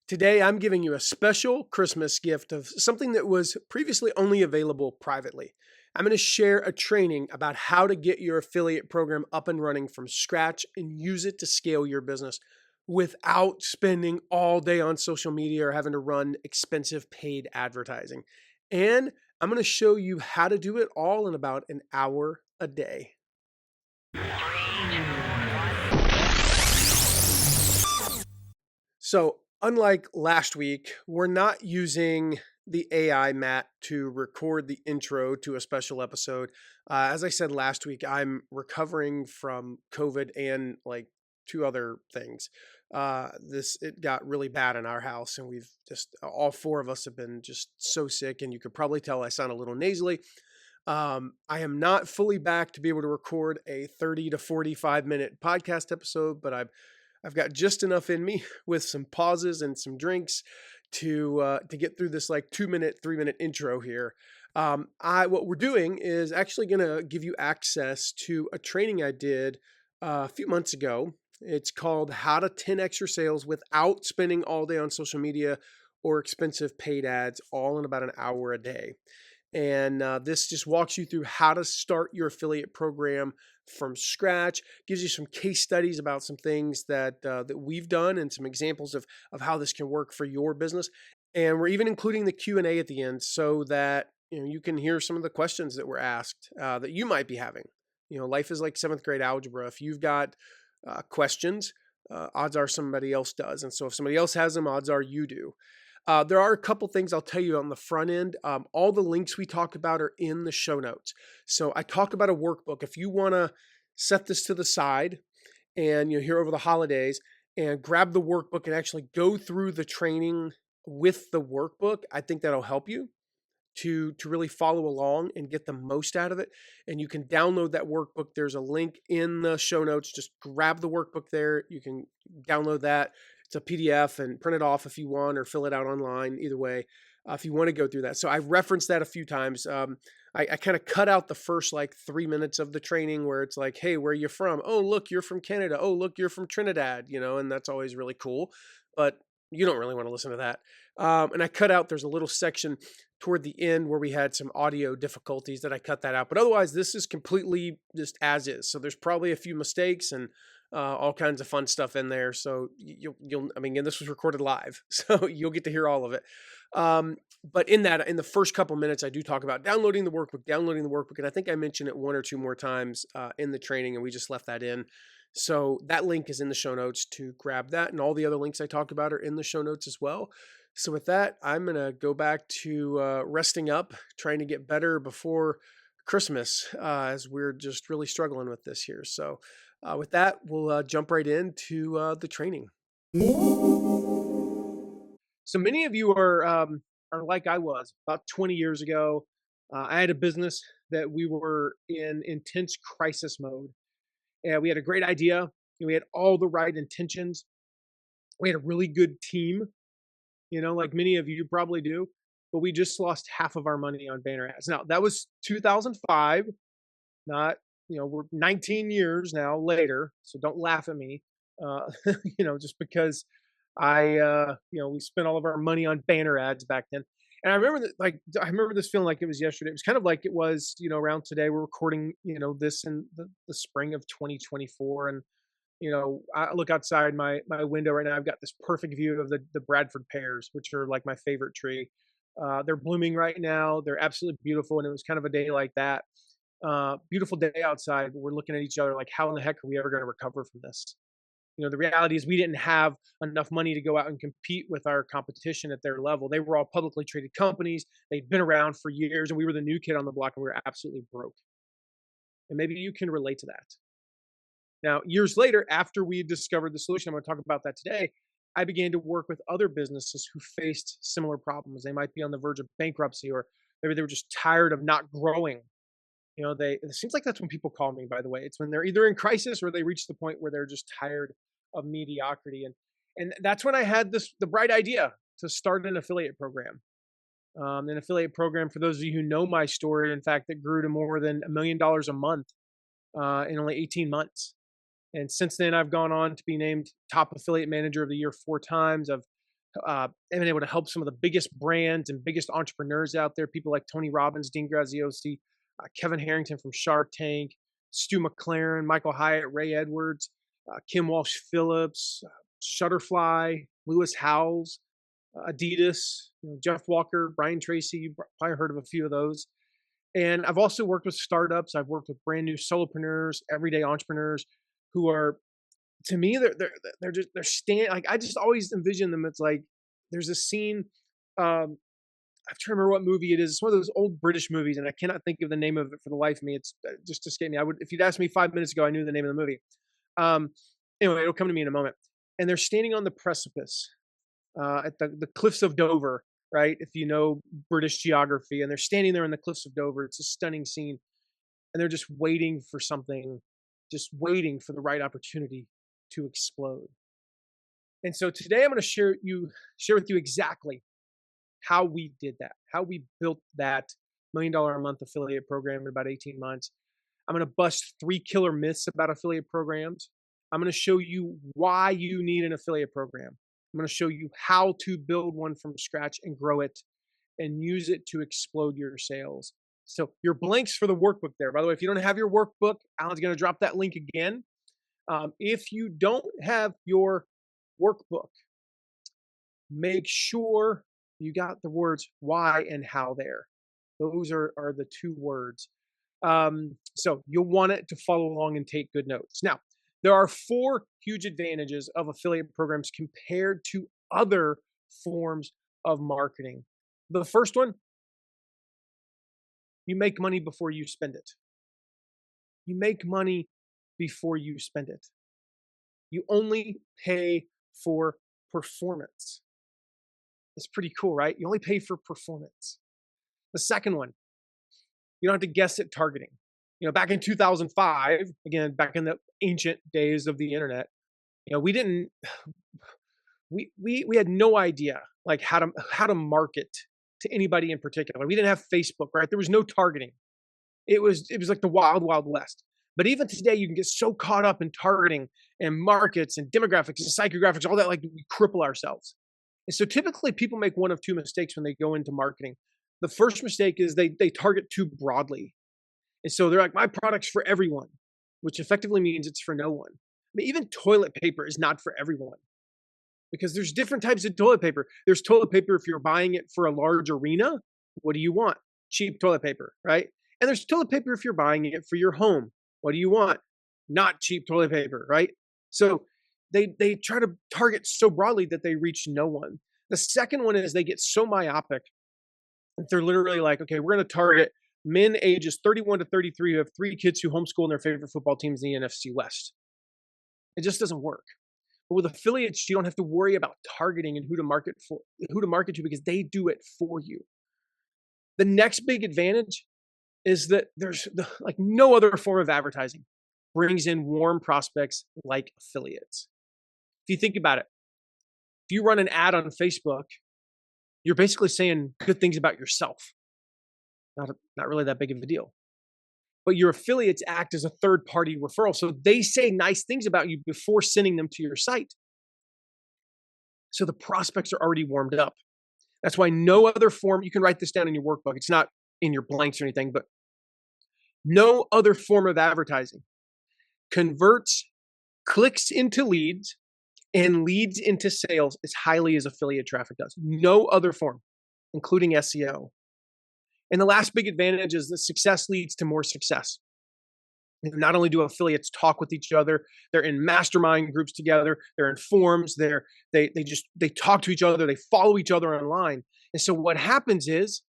Today, I'm giving you a special Christmas gift of something that was previously only available privately. I'm going to share a training about how to get your affiliate program up and running from scratch and use it to scale your business without spending all day on social media or having to run expensive paid advertising. And I'm going to show you how to do it all in about an hour a day. So, unlike last week, we're not using the AI Matt to record the intro to a special episode. As I said last week, I'm recovering from COVID and like two other things. It got really bad in our house, and we've just all four of us have been just so sick, and you could probably tell I sound a little nasally. I am not fully back to be able to record a 30 to 45-minute podcast episode, but I've got just enough in me with some pauses and some drinks to get through this like 2-minute, 3-minute intro here. What we're doing is actually going to give you access to a training I did a few months ago. It's called How to 10x Your Sales Without Spending All Day on Social Media or Expensive Paid Ads, all in about an hour a day. And this just walks you through how to start your affiliate program from scratch. Gives you some case studies about some things that we've done and some examples of how this can work for your business. And we're even including the Q&A at the end so that you can hear some of the questions that were asked that you might be having. Life is like 7th grade algebra. If you've got questions, odds are somebody else does. And so if somebody else has them, odds are you do. There are a couple things I'll tell you on the front end. All the links we talk about are in the show notes. So I talk about a workbook. If you want to set this to the side and you're here over the holidays and grab the workbook and actually go through the training with the workbook, I think that'll help you to really follow along and get the most out of it. And you can download that workbook. There's a link in the show notes. Just grab the workbook there. You can download that. It's a PDF and print it off if you want or fill it out online, either way, if you want to go through that. So I've referenced that a few times. I kind of cut out the first like 3 minutes of the training where it's like, hey, where are you from? Oh, look, you're from Canada. Oh, look, you're from Trinidad, and that's always really cool. But you don't really want to listen to that. And I cut out, there's a little section toward the end where we had some audio difficulties that I cut that out. But otherwise, this is completely just as is. So there's probably a few mistakes and all kinds of fun stuff in there. So and this was recorded live, so you'll get to hear all of it. But in the first couple minutes, I do talk about downloading the workbook. And I think I mentioned it one or two more times in the training, and we just left that in. So that link is in the show notes to grab that. And all the other links I talked about are in the show notes as well. So with that, I'm going to go back to resting up, trying to get better before Christmas, as we're just really struggling with this here. So with that, we'll jump right into the training. So many of you are like I was about 20 years ago. I had a business that we were in intense crisis mode. And we had a great idea. We had all the right intentions. We had a really good team, like many of you probably do. But we just lost half of our money on banner ads. Now, that was 2005, not, we're 19 years now later. So don't laugh at me, just because we spent all of our money on banner ads back then. And I remember this feeling like it was yesterday. It was kind of like it was, around today. We're recording, this in the spring of 2024. And, I look outside my window right now. I've got this perfect view of the Bradford pears, which are like my favorite tree. They're blooming right now. They're absolutely beautiful. And it was kind of a day like that. Beautiful day outside. We're looking at each other like, how in the heck are we ever going to recover from this? The reality is we didn't have enough money to go out and compete with our competition at their level. They were all publicly traded companies. They'd been around for years, and we were the new kid on the block, and we were absolutely broke. And maybe you can relate to that. Now, years later, after we discovered the solution, I'm going to talk about that today, I began to work with other businesses who faced similar problems. They might be on the verge of bankruptcy, or maybe they were just tired of not growing. It seems like that's when people call me, by the way. It's when they're either in crisis or they reach the point where they're just tired of mediocrity. And that's when I had the bright idea to start an affiliate program. An affiliate program, for those of you who know my story, in fact, that grew to more than $1 million a month in only 18 months. And since then, I've gone on to be named top affiliate manager of the year 4 times. I've I've been able to help some of the biggest brands and biggest entrepreneurs out there, people like Tony Robbins, Dean Graziosi, Kevin Harrington from Shark Tank, Stu McLaren, Michael Hyatt, Ray Edwards, Kim Walsh Phillips, Shutterfly, Lewis Howes, Adidas, Jeff Walker, Brian Tracy. You've probably heard of a few of those. And I've also worked with startups. I've worked with brand new solopreneurs, everyday entrepreneurs who are, to me, they're stand like I just always envision them. It's like there's a scene. I'm trying to remember what movie it is. It's one of those old British movies, and I cannot think of the name of it for the life of me. It's just escaped me. I would, if you'd asked me 5 minutes ago, I knew the name of the movie. Um, anyway, it'll come to me in a moment. And they're standing on the precipice at the cliffs of Dover, right? If you know British geography, and they're standing there on the cliffs of Dover. It's a stunning scene, and they're just waiting for something, just waiting for the right opportunity to explode. And so today I'm going to share with you exactly how we did that, how we built that $1 million a month affiliate program in about 18 months. I'm going to bust 3 killer myths about affiliate programs. I'm going to show you why you need an affiliate program. I'm going to show you how to build one from scratch and grow it and use it to explode your sales. So your blanks for the workbook there. By the way, if you don't have your workbook, Alan's going to drop that link again. If you don't have your workbook, make sure you got the words why and how there. Those are the 2 words. So you'll want it to follow along and take good notes. Now, there are 4 huge advantages of affiliate programs compared to other forms of marketing. The first one, you make money before you spend it. You make money before you spend it. You only pay for performance. That's pretty cool, right? You only pay for performance. The second one, you don't have to guess at targeting. Back in 2005, again, back in the ancient days of the internet, we didn't, we had no idea like how to market to anybody in particular. We didn't have Facebook, right? There was no targeting. It was like the wild, wild west. But even today, you can get so caught up in targeting and markets and demographics and psychographics, all that, like we cripple ourselves. And so typically people make one of 2 mistakes when they go into marketing. The first mistake is they target too broadly. And so they're like, my product's for everyone, which effectively means it's for no one. I mean, even toilet paper is not for everyone because there's different types of toilet paper. There's toilet paper if you're buying it for a large arena. What do you want? Cheap toilet paper, right? And there's toilet paper if you're buying it for your home. What do you want? Not cheap toilet paper, right? So they try to target so broadly that they reach no one. The second one is they get so myopic that they're literally like, okay, we're going to target men ages 31 to 33 who have 3 kids who homeschool in their favorite football teams in the NFC West. It just doesn't work. But with affiliates, you don't have to worry about targeting and who to market to because they do it for you. The next big advantage is that there's like no other form of advertising brings in warm prospects like affiliates. If you think about it, if you run an ad on Facebook, you're basically saying good things about yourself. Not really that big of a deal. But your affiliates act as a third-party referral. So they say nice things about you before sending them to your site. So the prospects are already warmed up. That's why no other form, you can write this down in your workbook. It's not in your blanks or anything, but no other form of advertising converts clicks into leads and leads into sales as highly as affiliate traffic does. No other form, including SEO. And the last big advantage is that success leads to more success. Not only do affiliates talk with each other, they're in mastermind groups together, they're in forums, they talk to each other, they follow each other online. And so what happens is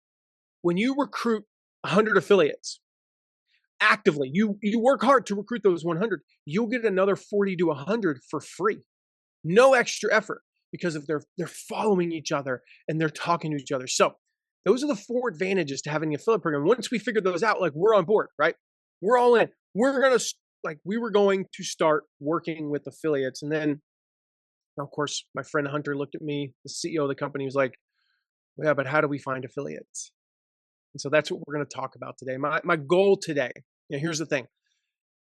when you recruit 100 affiliates actively, you work hard to recruit those 100, you'll get another 40 to 100 for free. No extra effort because of they're following each other and they're talking to each other. So those are the 4 advantages to having an affiliate program. Once we figured those out, like we're on board, right? We're all in. We were going to start working with affiliates. And then, of course, my friend Hunter looked at me, the CEO of the company, was like, yeah, but how do we find affiliates? And so that's what we're going to talk about today. My goal today, here's the thing.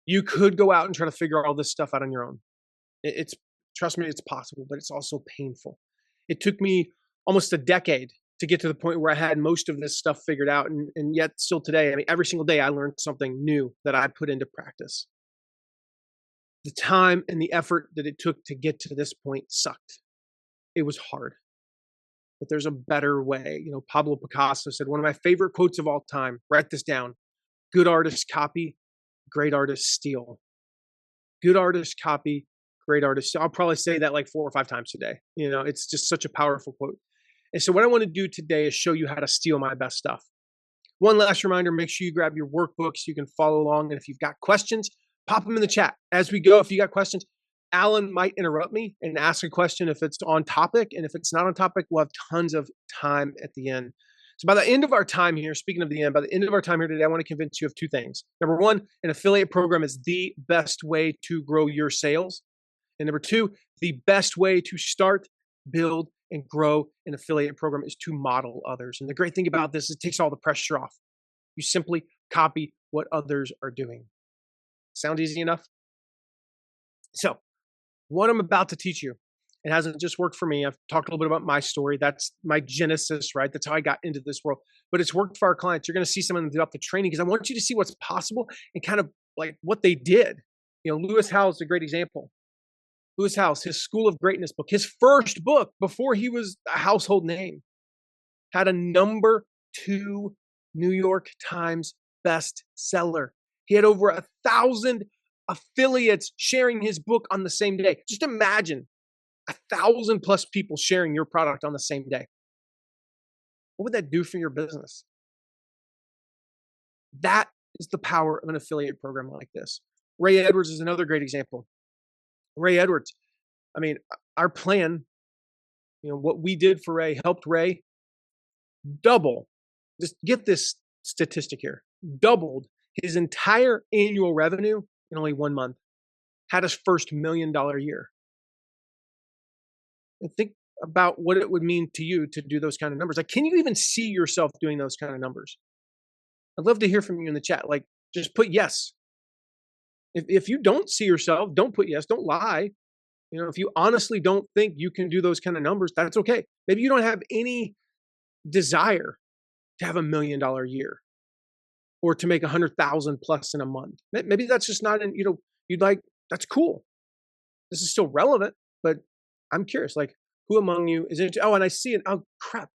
You could go out and try to figure all this stuff out on your own. Trust me, it's possible, but it's also painful. It took me almost a decade to get to the point where I had most of this stuff figured out. And yet still today, I mean, every single day I learned something new that I put into practice. The time and the effort that it took to get to this point sucked. It was hard, but there's a better way. Pablo Picasso said, one of my favorite quotes of all time, write this down: good artists copy, great artists steal. Good artists copy, great artists. I'll probably say that like 4 or 5 times today. It's just such a powerful quote. And so what I want to do today is show you how to steal my best stuff. One last reminder, make sure you grab your workbook so you can follow along. And if you've got questions, pop them in the chat. As we go, if you got questions, Alan might interrupt me and ask a question if it's on topic. And if it's not on topic, we'll have tons of time at the end. So by the end of our time here, speaking of the end, by the end of our time here today, I want to convince you of 2 things. Number 1, an affiliate program is the best way to grow your sales. And number 2, the best way to start, build, and grow an affiliate program is to model others. And the great thing about this is it takes all the pressure off. You simply copy what others are doing. Sound easy enough? So what I'm about to teach you, it hasn't just worked for me. I've talked a little bit about my story. That's my genesis, right? That's how I got into this world. But it's worked for our clients. You're going to see some of them throughout the training because I want you to see what's possible and kind of like what they did. Lewis Howes is a great example. Lewis Howes, his School of Greatness book, his first book before he was a household name, had a number 2 New York Times bestseller. He had over 1,000 affiliates sharing his book on the same day. Just imagine 1,000 plus people sharing your product on the same day. What would that do for your business? That is the power of an affiliate program like this. Ray Edwards is another great example. Ray Edwards, I mean, our plan, what we did for Ray helped Ray double. Just get this statistic here. Doubled his entire annual revenue in only 1 month. Had his first $1 million year. And think about what it would mean to you to do those kind of numbers. Like, can you even see yourself doing those kind of numbers? I'd love to hear from you in the chat. Like, just put yes. If you don't see yourself, don't put yes. Don't lie. If you honestly don't think you can do those kind of numbers, that's okay. Maybe you don't have any desire to have $1 million year or to make 100,000 plus in a month. Maybe that's just not you'd like, that's cool. This is still relevant, but I'm curious, like, who among you is it? Oh, and I see it. Oh, crap.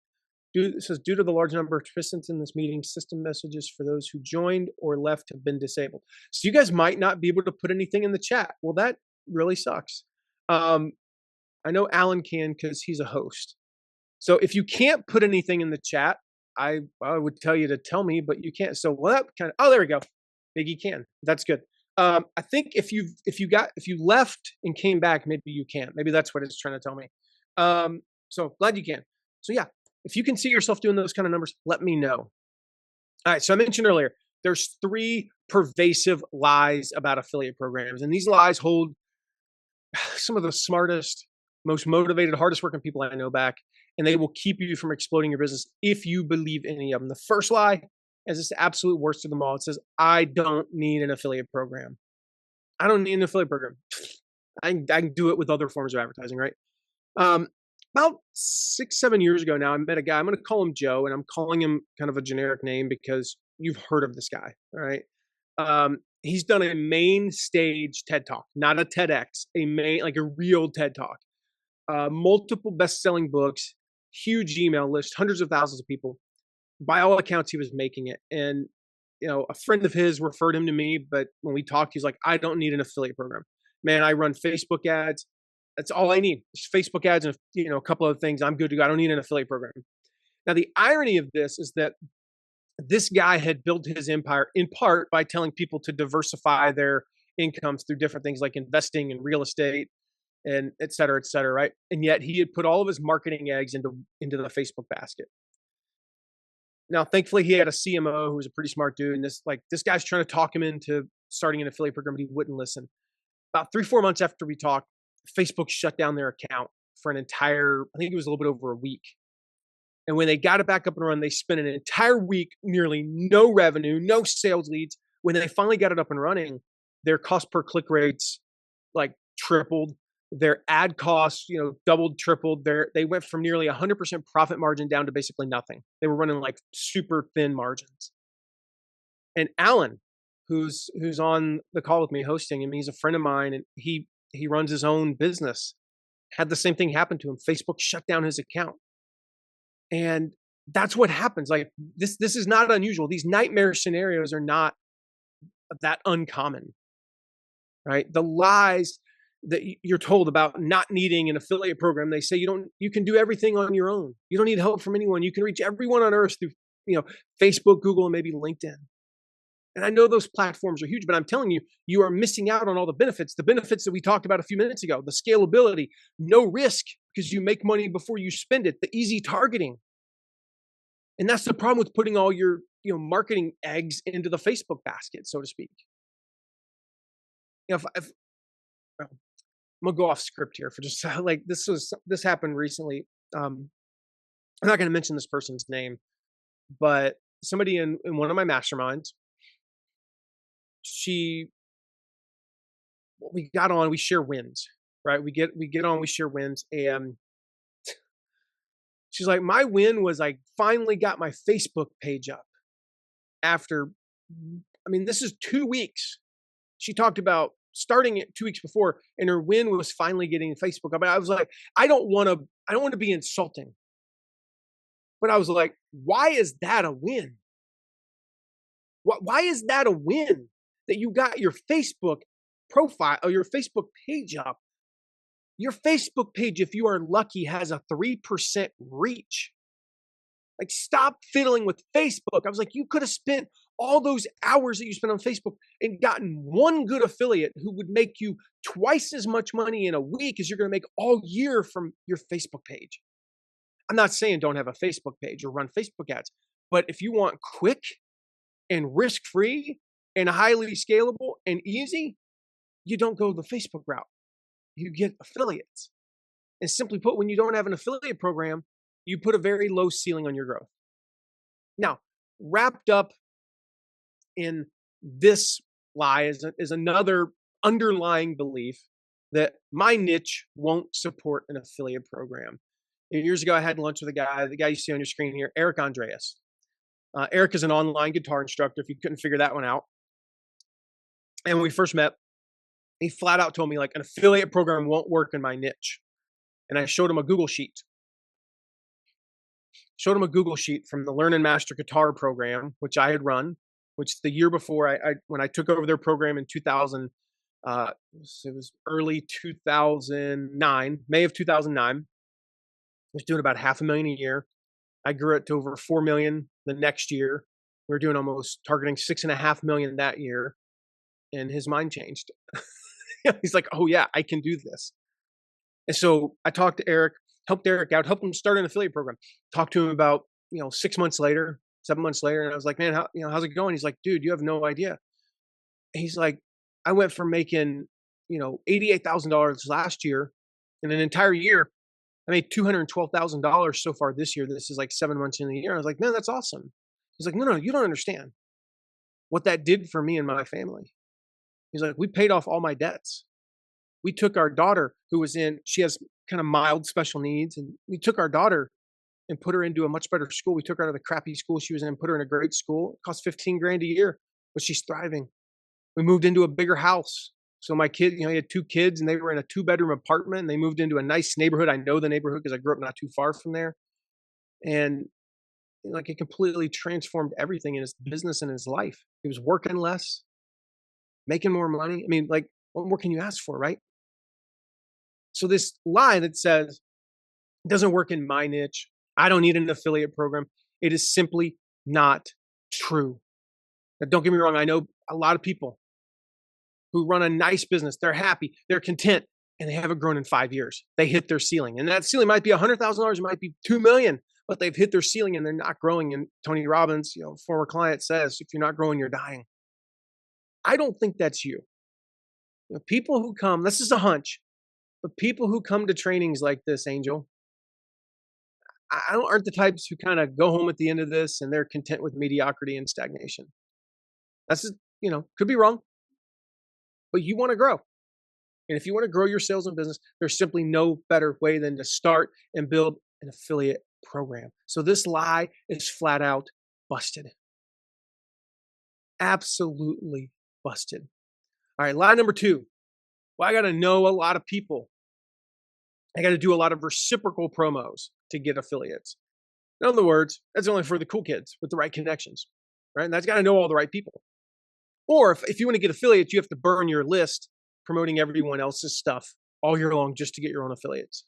It says, due to the large number of participants in this meeting, system messages for those who joined or left have been disabled. So you guys might not be able to put anything in the chat. Well, that really sucks. I know Alan can because he's a host. So if you can't put anything in the chat, I would tell you to tell me, but you can't. So that kind of, oh, there we go. Biggie can. That's good. I think if you left and came back, maybe you can't. Maybe that's what it's trying to tell me. So glad you can. So yeah, if you can see yourself doing those kind of numbers, let me know. All right. So I mentioned earlier, there's 3 pervasive lies about affiliate programs, and these lies hold some of the smartest, most motivated, hardest working people I know back, and they will keep you from exploding your business if you believe any of them. The first lie is this absolute worst of them all. It says, I don't need an affiliate program. I don't need an affiliate program. I can do it with other forms of advertising, right? About 6-7 years ago now, I met a guy. I'm going to call him Joe, and I'm calling him kind of a generic name because you've heard of this guy, all right? He's done a main stage TED Talk, not a TEDx, like a real TED Talk. Multiple best-selling books, huge email list, hundreds of thousands of people. By all accounts, he was making it. And, a friend of his referred him to me, but when we talked, he's like, I don't need an affiliate program. Man, I run Facebook ads. That's all I need. Just Facebook ads and, a couple of things. I'm good to go. I don't need an affiliate program. Now, the irony of this is that this guy had built his empire in part by telling people to diversify their incomes through different things like investing in real estate and et cetera, right? And yet he had put all of his marketing eggs into the Facebook basket. Now, thankfully, he had a CMO who was a pretty smart dude. And this guy's trying to talk him into starting an affiliate program, but he wouldn't listen. About 3-4 months after we talked, Facebook shut down their account for an entire, I think it was a little bit over a week. And when they got it back up and running, they spent an entire week, nearly no revenue, no sales leads. When they finally got it up and running, their cost per click rates like tripled. Their ad costs, doubled, tripled. They went from nearly 100% profit margin down to basically nothing. They were running like super thin margins. And Alan, who's on the call with me hosting him, he's a friend of mine, and he runs his own business. Had the same thing happen to him. Facebook shut down his account. And that's what happens. Like this is not unusual. These nightmare scenarios are not that uncommon, right? The lies that you're told about not needing an affiliate program, they say you can do everything on your own. You don't need help from anyone. You can reach everyone on earth through, Facebook, Google, and maybe LinkedIn. And I know those platforms are huge, but I'm telling you, you are missing out on all the benefits that we talked about a few minutes ago, the scalability, no risk because you make money before you spend it, the easy targeting. And that's the problem with putting all your, marketing eggs into the Facebook basket, so to speak. If well, I'm gonna go off script here for just like this happened recently. I'm not going to mention this person's name, but somebody in one of my masterminds, we got on, we share wins, right? We get on, we share wins, and she's like, my win was I finally got my Facebook page up after, this is 2 weeks. She talked about starting it 2 weeks before, and her win was finally getting Facebook up. But I was like, I don't want to be insulting, but I was like, why is that a win? Why is that a win that you got your Facebook profile or your Facebook page up? Your Facebook page, if you are lucky, has a 3% reach. Like, stop fiddling with Facebook. I was like, you could have spent all those hours that you spent on Facebook and gotten one good affiliate who would make you twice as much money in a week as you're going to make all year from your Facebook page. I'm not saying don't have a Facebook page or run Facebook ads, but if you want quick and risk-free and highly scalable and easy, you don't go the Facebook route. You get affiliates. And simply put, when you don't have an affiliate program, you put a very low ceiling on your growth. Now, wrapped up in this lie is another underlying belief that my niche won't support an affiliate program. And years ago, I had lunch with the guy you see on your screen here, Eric Andreas. Eric is an online guitar instructor, if you couldn't figure that one out. And when we first met, he flat out told me, like, an affiliate program won't work in my niche. And I showed him a Google sheet. From the Learn and Master Guitar program, which I had run, which the year before, when I took over their program in 2000, it was early 2009, May of 2009. I was doing about $500,000 a year. I grew it to over 4 million the next year. We were doing almost targeting 6.5 million that year. And his mind changed. He's like, oh yeah, I can do this. And so I talked to Eric, helped Eric out, helped him start an affiliate program. Talked to him about, 6 months later, 7 months later. And I was like, man, how's it going? He's like, dude, you have no idea. He's like, I went from making, $88,000 last year in an entire year. I made $212,000 so far this year. This is like 7 months in the year. I was like, man, that's awesome. He's like, no, you don't understand what that did for me and my family. He's like, we paid off all my debts. We took our daughter she has kind of mild special needs. And we took our daughter and put her into a much better school. We took her out of the crappy school she was in, put her in a great school. It cost $15,000 a year, but she's thriving. We moved into a bigger house. So my kid, he had 2 kids and they were in a 2-bedroom apartment and they moved into a nice neighborhood. I know the neighborhood because I grew up not too far from there. And like, it completely transformed everything in his business and his life. He was working less, making more money. Like, what more can you ask for, right? So this lie that says it doesn't work in my niche, I don't need an affiliate program, it is simply not true. Now, don't get me wrong. I know a lot of people who run a nice business. They're happy, they're content, and they haven't grown in 5 years. They hit their ceiling, and that ceiling might be $100,000, it might be 2 million, but they've hit their ceiling and they're not growing. And Tony Robbins, former client, says, if you're not growing, you're dying. I don't think that's you. People who come, this is a hunch, but people who come to trainings like this, Angel, aren't the types who kind of go home at the end of this and they're content with mediocrity and stagnation. That's, could be wrong, but you want to grow. And if you want to grow your sales and business, there's simply no better way than to start and build an affiliate program. So this lie is flat out busted. Absolutely busted. All right, lie number two. Well, I got to know a lot of people. I got to do a lot of reciprocal promos to get affiliates. In other words, that's only for the cool kids with the right connections, right? And that's got to know all the right people. Or if you want to get affiliates, you have to burn your list promoting everyone else's stuff all year long just to get your own affiliates.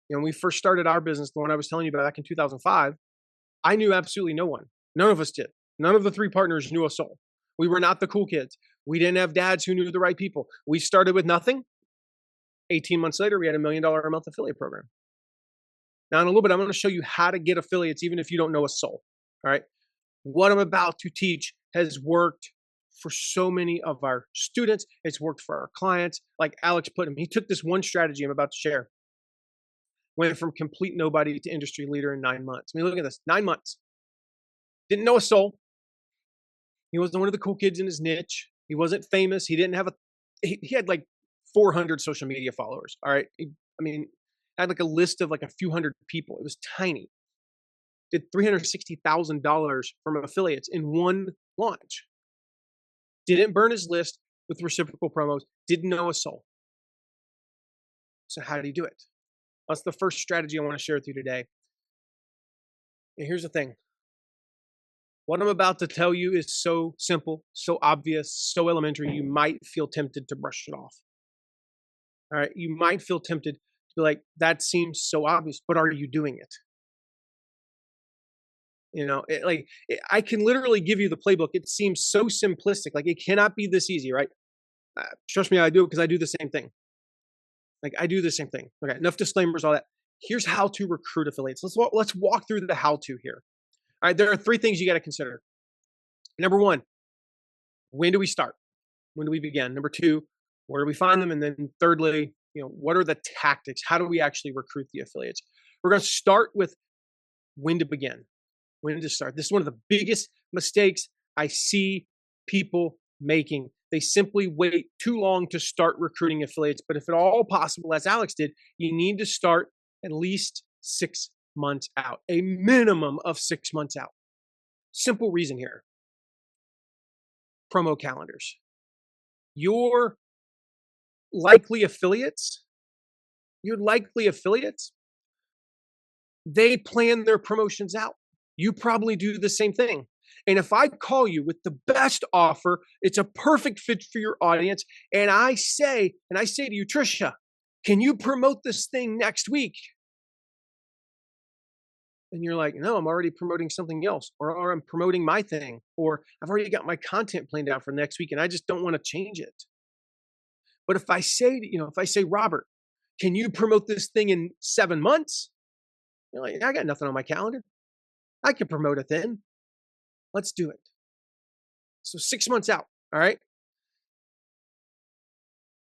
You know, when we first started our business, the one I was telling you about back in 2005, I knew absolutely no one. None of us did. None of the three partners knew a soul. We were not the cool kids. We didn't have dads who knew the right people. We started with nothing. 18 months later, we had $1 million a month affiliate program. Now, in a little bit, I'm going to show you how to get affiliates, even if you don't know a soul. All right. What I'm about to teach has worked for so many of our students. It's worked for our clients. Like Alex Putnam, he took this one strategy I'm about to share. Went from complete nobody to industry leader in 9 months. I mean, look at this, 9 months. Didn't know a soul. He wasn't one of the cool kids in his niche. He wasn't famous. He didn't have he had like 400 social media followers. All right. Had like a list of like a few hundred people. It was tiny. Did $360,000 from affiliates in one launch. Didn't burn his list with reciprocal promos. Didn't know a soul. So how did he do it? That's the first strategy I want to share with you today. And here's the thing. What I'm about to tell you is so simple, so obvious, so elementary, you might feel tempted to brush it off. All right. You might feel tempted to be like, that seems so obvious, but are you doing it? You know, I can literally give you the playbook. It seems so simplistic. Like it cannot be this easy, right? Trust me, I do it because I do the same thing. Like I do the same thing. Okay, enough disclaimers, all that. Here's how to recruit affiliates. Let's walk through the how-to here. All right, there are 3 things you got to consider. Number 1, when do we start? When do we begin? Number 2, where do we find them? And then thirdly, what are the tactics? How do we actually recruit the affiliates? We're going to start with when to begin. When to start. This is one of the biggest mistakes I see people making. They simply wait too long to start recruiting affiliates. But if at all possible, as Alex did, you need to start at least 6 months out, a minimum of 6 months out. Simple reason here. Promo calendars. Your likely affiliates, they plan their promotions out. You probably do the same thing. And if I call you with the best offer, it's a perfect fit for your audience. And I say to you, Trisha, can you promote this thing next week? And you're like, no, I'm already promoting something else, or I'm promoting my thing, or I've already got my content planned out for next week and I just don't want to change it. But if I say, Robert, can you promote this thing in 7 months? You're like, I got nothing on my calendar. I can promote it then. Let's do it. So 6 months out, all right?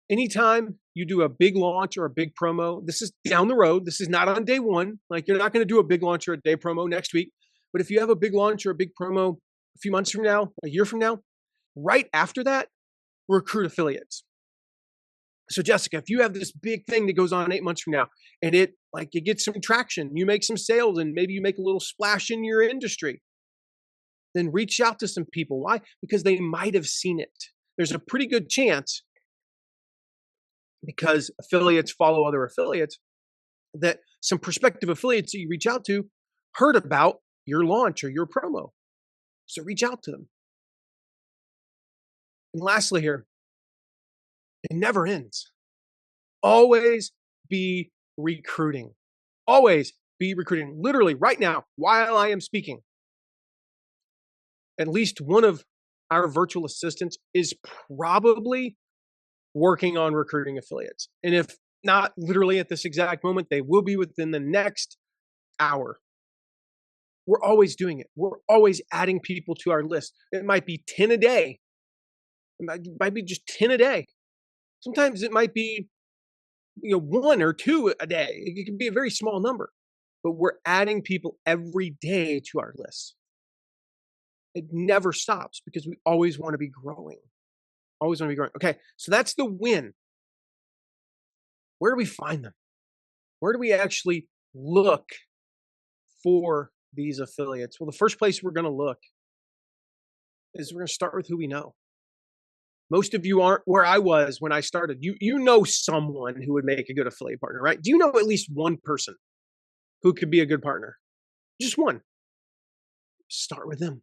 Anytime you do a big launch or a big promo, this is down the road. This is not on day one. Like you're not going to do a big launch or a day promo next week. But if you have a big launch or a big promo a few months from now, a year from now, right after that, recruit affiliates. So Jessica, if you have this big thing that goes on 8 months from now and it gets some traction, you make some sales and maybe you make a little splash in your industry, then reach out to some people. Why? Because they might have seen it. There's a pretty good chance, because affiliates follow other affiliates, that some prospective affiliates that you reach out to heard about your launch or your promo. So reach out to them. And lastly here, it never ends. Always be recruiting. Always be recruiting. Literally right now, while I am speaking, at least one of our virtual assistants is probably working on recruiting affiliates. And if not literally at this exact moment, they will be within the next hour. We're always doing it. We're always adding people to our list. It might be 10 a day. It might be just 10 a day. Sometimes it might be 1 or 2 a day. It can be a very small number, but we're adding people every day to our list. It never stops because we always want to be growing. Always want to be growing. Okay, so that's the win. Where do we find them? Where do we actually look for these affiliates? Well, the first place we're going to look is we're going to start with who we know. Most of you aren't where I was when I started. You know someone who would make a good affiliate partner, right? Do you know at least one person who could be a good partner? Just one. Start with them.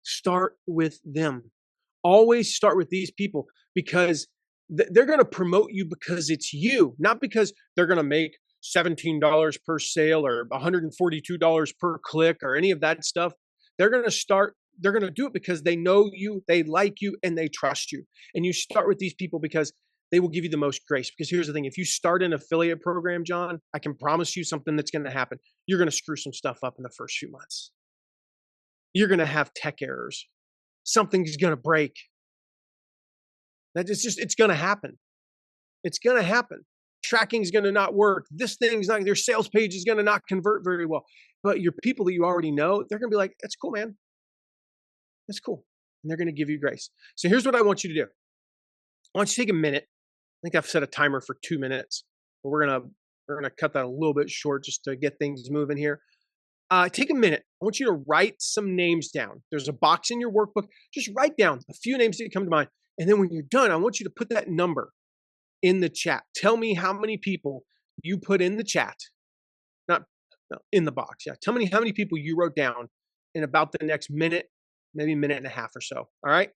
Start with them. Always start with these people because they're going to promote you because it's you, not because they're going to make $17 per sale or $142 per click or any of that stuff. They're going to start, they're going to do it because they know you, they like you, and they trust you. And you start with these people because they will give you the most grace. Because here's the thing, if you start an affiliate program, John, I can promise you something that's going to happen. You're going to screw some stuff up in the first few months. You're going to have tech errors. Something's going to break. It's going to happen. It's going to happen. Tracking is going to not work. This thing's not, their sales page is going to not convert very well. But your people that you already know, they're going to be like, that's cool, man. That's cool. And they're going to give you grace. So here's what I want you to do. I want you to take a minute. I think I've set a timer for 2 minutes, but we're going to cut that a little bit short just to get things moving here. Take a minute. I want you to write some names down. There's a box in your workbook. Just write down a few names that come to mind. And then when you're done, I want you to put that number in the chat. Tell me how many people you put in the chat, not no, in the box. Yeah. Tell me how many people you wrote down in about the next minute, maybe minute and a half or so. All right.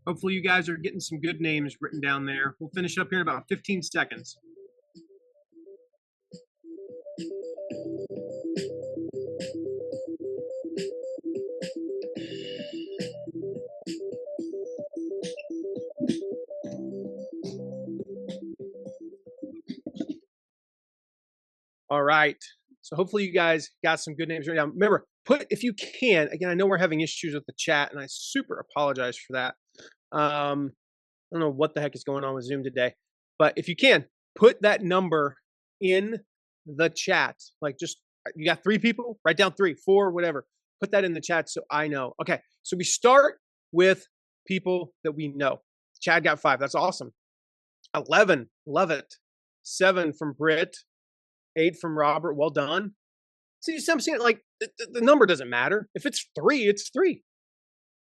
Hopefully you guys are getting some good names written down there. We'll finish up here in about 15 seconds. All right. So hopefully you guys got some good names right now. Remember, if you can, again, I know we're having issues with the chat and I super apologize for that. I don't know what the heck is going on with Zoom today, but if you can, put that number in the chat. Like you got 3 people, write down 3, 4, whatever. Put that in the chat so I know. Okay, so we start with people that we know. Chad got 5. That's awesome. 11, love it. 7 from Britt. 8 from Robert. Well done. See, I'm saying like the number doesn't matter. If it's 3, it's 3.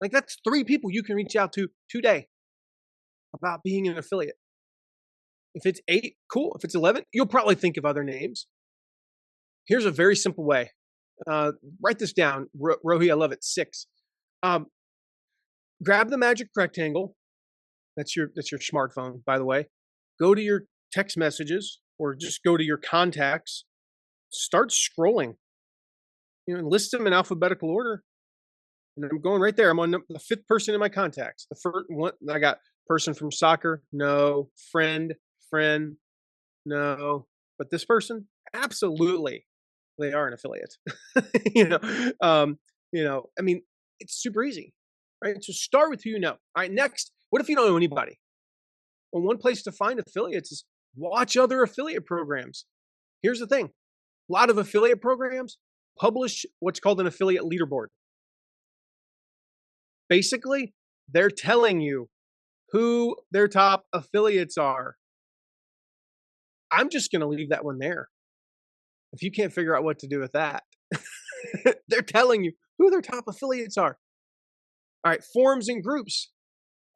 Like that's 3 people you can reach out to today about being an affiliate. If it's 8, cool. If it's 11, you'll probably think of other names. Here's a very simple way. Write this down, Rohi. I love it. 6. Grab the magic rectangle. That's your smartphone, by the way. Go to your text messages or just go to your contacts. Start scrolling. And list them in alphabetical order. And I'm going right there. I'm on the 5th person in my contacts. The first one I got: person from soccer, no. Friend, no. But this person, absolutely, they are an affiliate. I mean, it's super easy, right? So start with who you know. All right, next, what if you don't know anybody? Well, one place to find affiliates is watch other affiliate programs. Here's the thing: a lot of affiliate programs publish what's called an affiliate leaderboard. Basically, they're telling you who their top affiliates are. I'm just going to leave that one there. If you can't figure out what to do with that, they're telling you who their top affiliates are. All right, forums and groups.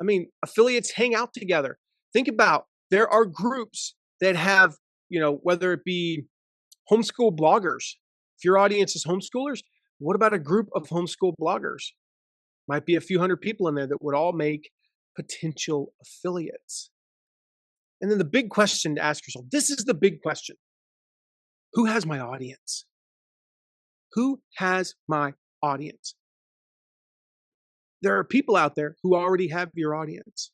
I mean, affiliates hang out together. Think about there are groups that have, whether it be homeschool bloggers. If your audience is homeschoolers, what about a group of homeschool bloggers? Might be a few hundred people in there that would all make potential affiliates. And then the big question to ask yourself, this is the big question. Who has my audience? Who has my audience? There are people out there who already have your audience.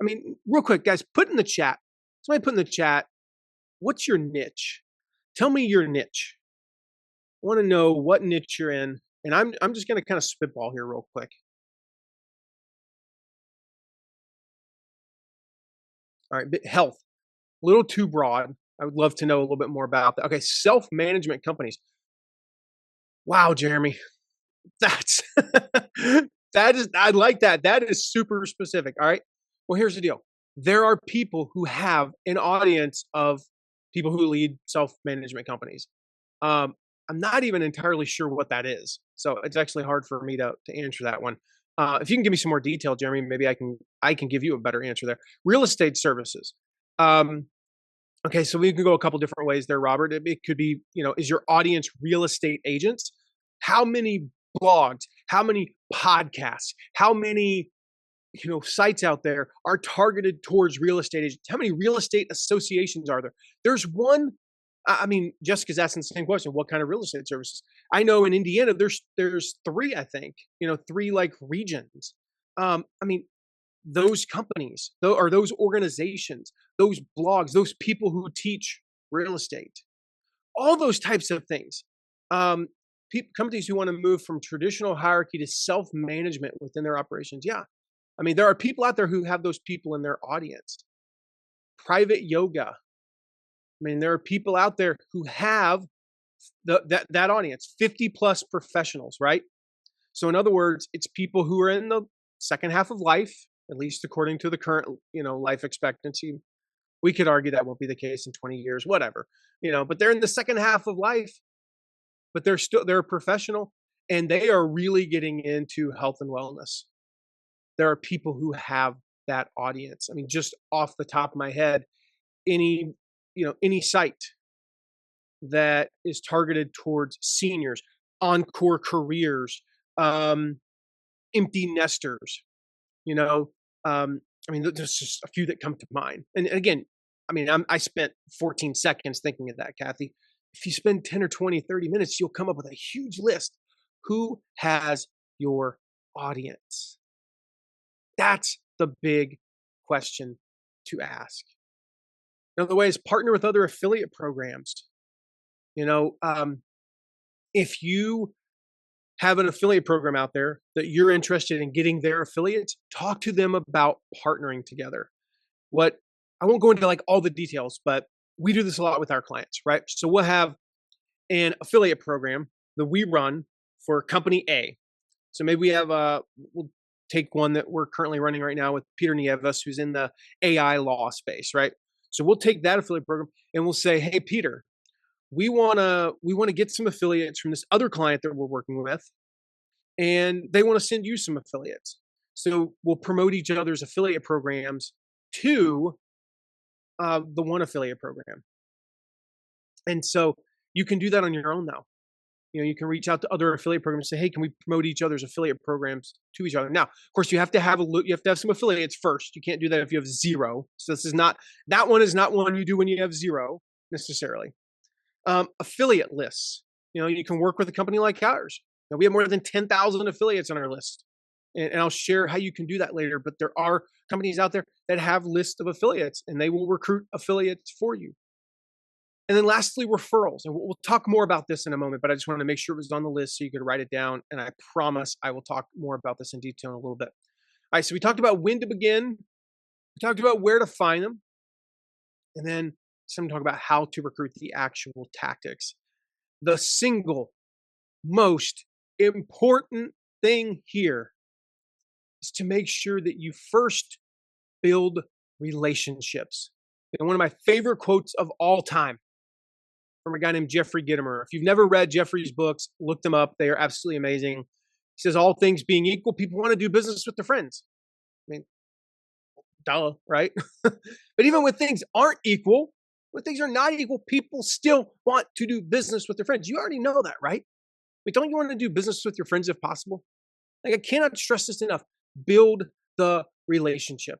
I mean, real quick, guys, put in the chat. Somebody put in the chat, what's your niche? Tell me your niche. I want to know what niche you're in. And I'm just going to kind of spitball here real quick. All right, health, a little too broad. I would love to know a little bit more about that. Okay, self-management companies. Wow, Jeremy, that's I like that. That is super specific. All right. Well, here's the deal. There are people who have an audience of people who lead self-management companies. I'm not even entirely sure what that is. So it's actually hard for me to answer that one. If you can give me some more detail, Jeremy, maybe I can give you a better answer there. Real estate services. Okay, so we can go a couple different ways there, Robert. It could be, is your audience real estate agents? How many blogs, how many podcasts, how many, sites out there are targeted towards real estate agents? How many real estate associations are there? There's one. I mean, Jessica's asking the same question. What kind of real estate services? I know in Indiana, there's three, I think, three like regions. I mean, those companies, or those organizations, those blogs, those people who teach real estate, all those types of things. Companies who want to move from traditional hierarchy to self-management within their operations. Yeah. I mean, there are people out there who have those people in their audience. Private yoga. I mean, there are people out there who have that audience, 50 plus professionals, right? So in other words, it's people who are in the second half of life, at least according to the current, life expectancy. We could argue that won't be the case in 20 years, whatever, but they're in the second half of life, but they're a professional and they are really getting into health and wellness. There are people who have that audience. I mean, just off the top of my head, any site that is targeted towards seniors, encore careers, empty nesters, I mean, there's just a few that come to mind. And again, I mean, I spent 14 seconds thinking of that, Kathy. If you spend 10 or 20, 30 minutes, you'll come up with a huge list. Who has your audience? That's the big question to ask. Another way is partner with other affiliate programs. If you have an affiliate program out there that you're interested in getting their affiliates, talk to them about partnering together. I won't go into like all the details, but we do this a lot with our clients, right? So we'll have an affiliate program that we run for company A. So maybe we'll take one that we're currently running right now with Peter Nieves, who's in the AI law space, right? So we'll take that affiliate program and we'll say, hey, Peter, we want to get some affiliates from this other client that we're working with, and they want to send you some affiliates. So we'll promote each other's affiliate programs to the one affiliate program. And so you can do that on your own now. You can reach out to other affiliate programs and say, hey, can we promote each other's affiliate programs to each other? Now, of course, you have to have some affiliates first. You can't do that if you have zero. So that one is not one you do when you have zero necessarily. Affiliate lists. You can work with a company like ours. We have more than 10,000 affiliates on our list. And I'll share how you can do that later. But there are companies out there that have lists of affiliates, and they will recruit affiliates for you. And then lastly, referrals. And we'll talk more about this in a moment, but I just wanted to make sure it was on the list so you could write it down. And I promise I will talk more about this in detail in a little bit. All right, so we talked about when to begin. We talked about where to find them. And then some talk about how to recruit, the actual tactics. The single most important thing here is to make sure that you first build relationships. One of my favorite quotes of all time. from a guy named Jeffrey Gitomer. If you've never read Jeffrey's books, look them up. They are absolutely amazing. He says, all things being equal, people want to do business with their friends. I mean, duh, right? But even when things aren't equal, when things are not equal, people still want to do business with their friends. You already know that, right? But don't you want to do business with your friends if possible? Like, I cannot stress this enough. Build the relationship.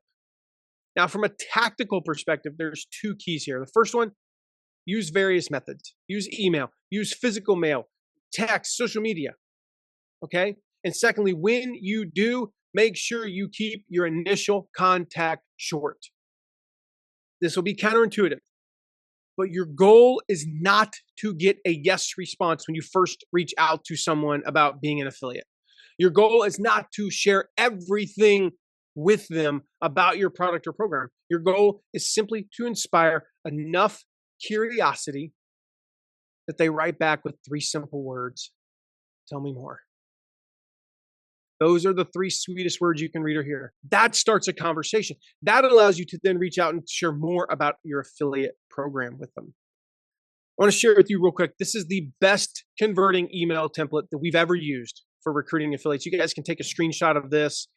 Now, from a tactical perspective, there's two keys here. The first one, use various methods. Use email, use physical mail, text, social media. Okay? And secondly, when you do, make sure you keep your initial contact short. This will be counterintuitive, but your goal is not to get a yes response when you first reach out to someone about being an affiliate. Your goal is not to share everything with them about your product or program. Your goal is simply to inspire enough curiosity that they write back with 3 simple words. Tell me more. Those are the 3 sweetest words you can read or hear. That starts a conversation. That allows you to then reach out and share more about your affiliate program with them. I want to share with you real quick. This is the best converting email template that we've ever used for recruiting affiliates. You guys can take a screenshot of this.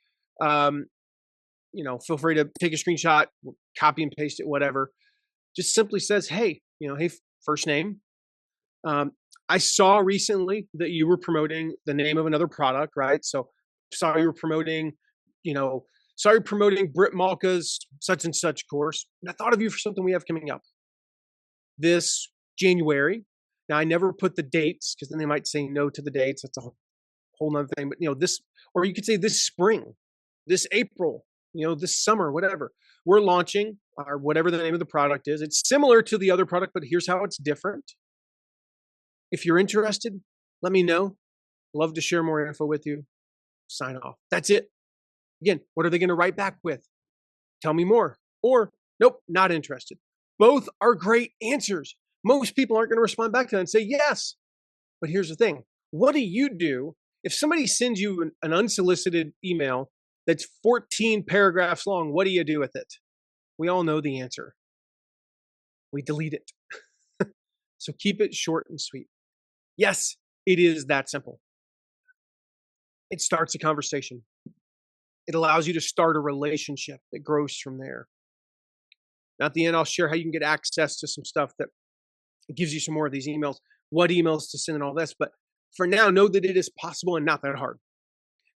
Feel free to take a screenshot, copy and paste it, whatever. Just simply says, hey, hey, first name. I saw recently that you were promoting the name of another product, right? So saw you were promoting, Britt Malka's such and such course. And I thought of you for something we have coming up this January. Now, I never put the dates because then they might say no to the dates. That's a whole nother thing. But, this, or you could say this spring, this April, this summer, whatever. We're launching or whatever the name of the product is. It's similar to the other product, but here's how it's different. If you're interested, let me know. Love to share more info with you. Sign off. That's it. Again, what are they going to write back with? Tell me more. Or, nope, not interested. Both are great answers. Most people aren't going to respond back to that and say yes. But here's the thing. What do you do if somebody sends you an unsolicited email that's 14 paragraphs long? What do you do with it? We all know the answer. We delete it. So keep it short and sweet. Yes, it is that simple. It starts a conversation. It allows you to start a relationship that grows from there. Now, at the end, I'll share how you can get access to some stuff that gives you some more of these emails, what emails to send and all this. But for now, know that it is possible and not that hard.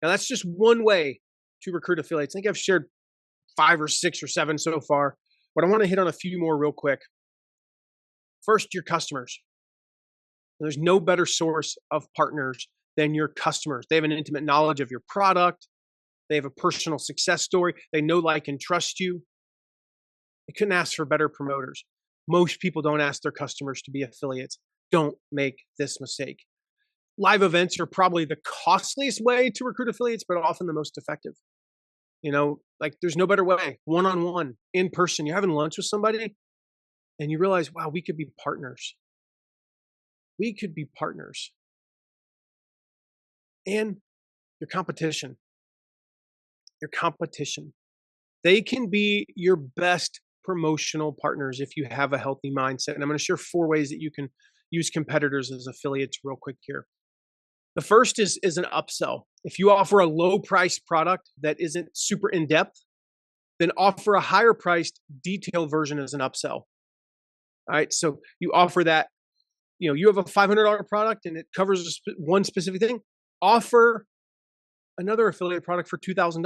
Now, that's just one way to recruit affiliates. I think I've shared 5 or 6 or 7 so far, but I want to hit on a few more real quick. First, your customers. There's no better source of partners than your customers. They have an intimate knowledge of your product. They have a personal success story. They know, like, and trust you. You couldn't ask for better promoters. Most people don't ask their customers to be affiliates. Don't make this mistake. Live events are probably the costliest way to recruit affiliates, but often the most effective. There's no better way. One-on-one, in person. You're having lunch with somebody and you realize, wow, we could be partners. We could be partners. And your competition. Your competition. They can be your best promotional partners if you have a healthy mindset. And I'm going to share 4 ways that you can use competitors as affiliates real quick here. The first is an upsell. If you offer a low priced product that isn't super in depth, then offer a higher priced detailed version as an upsell. All right. So you offer that, you have a $500 product and it covers one specific thing. Offer another affiliate product for $2,000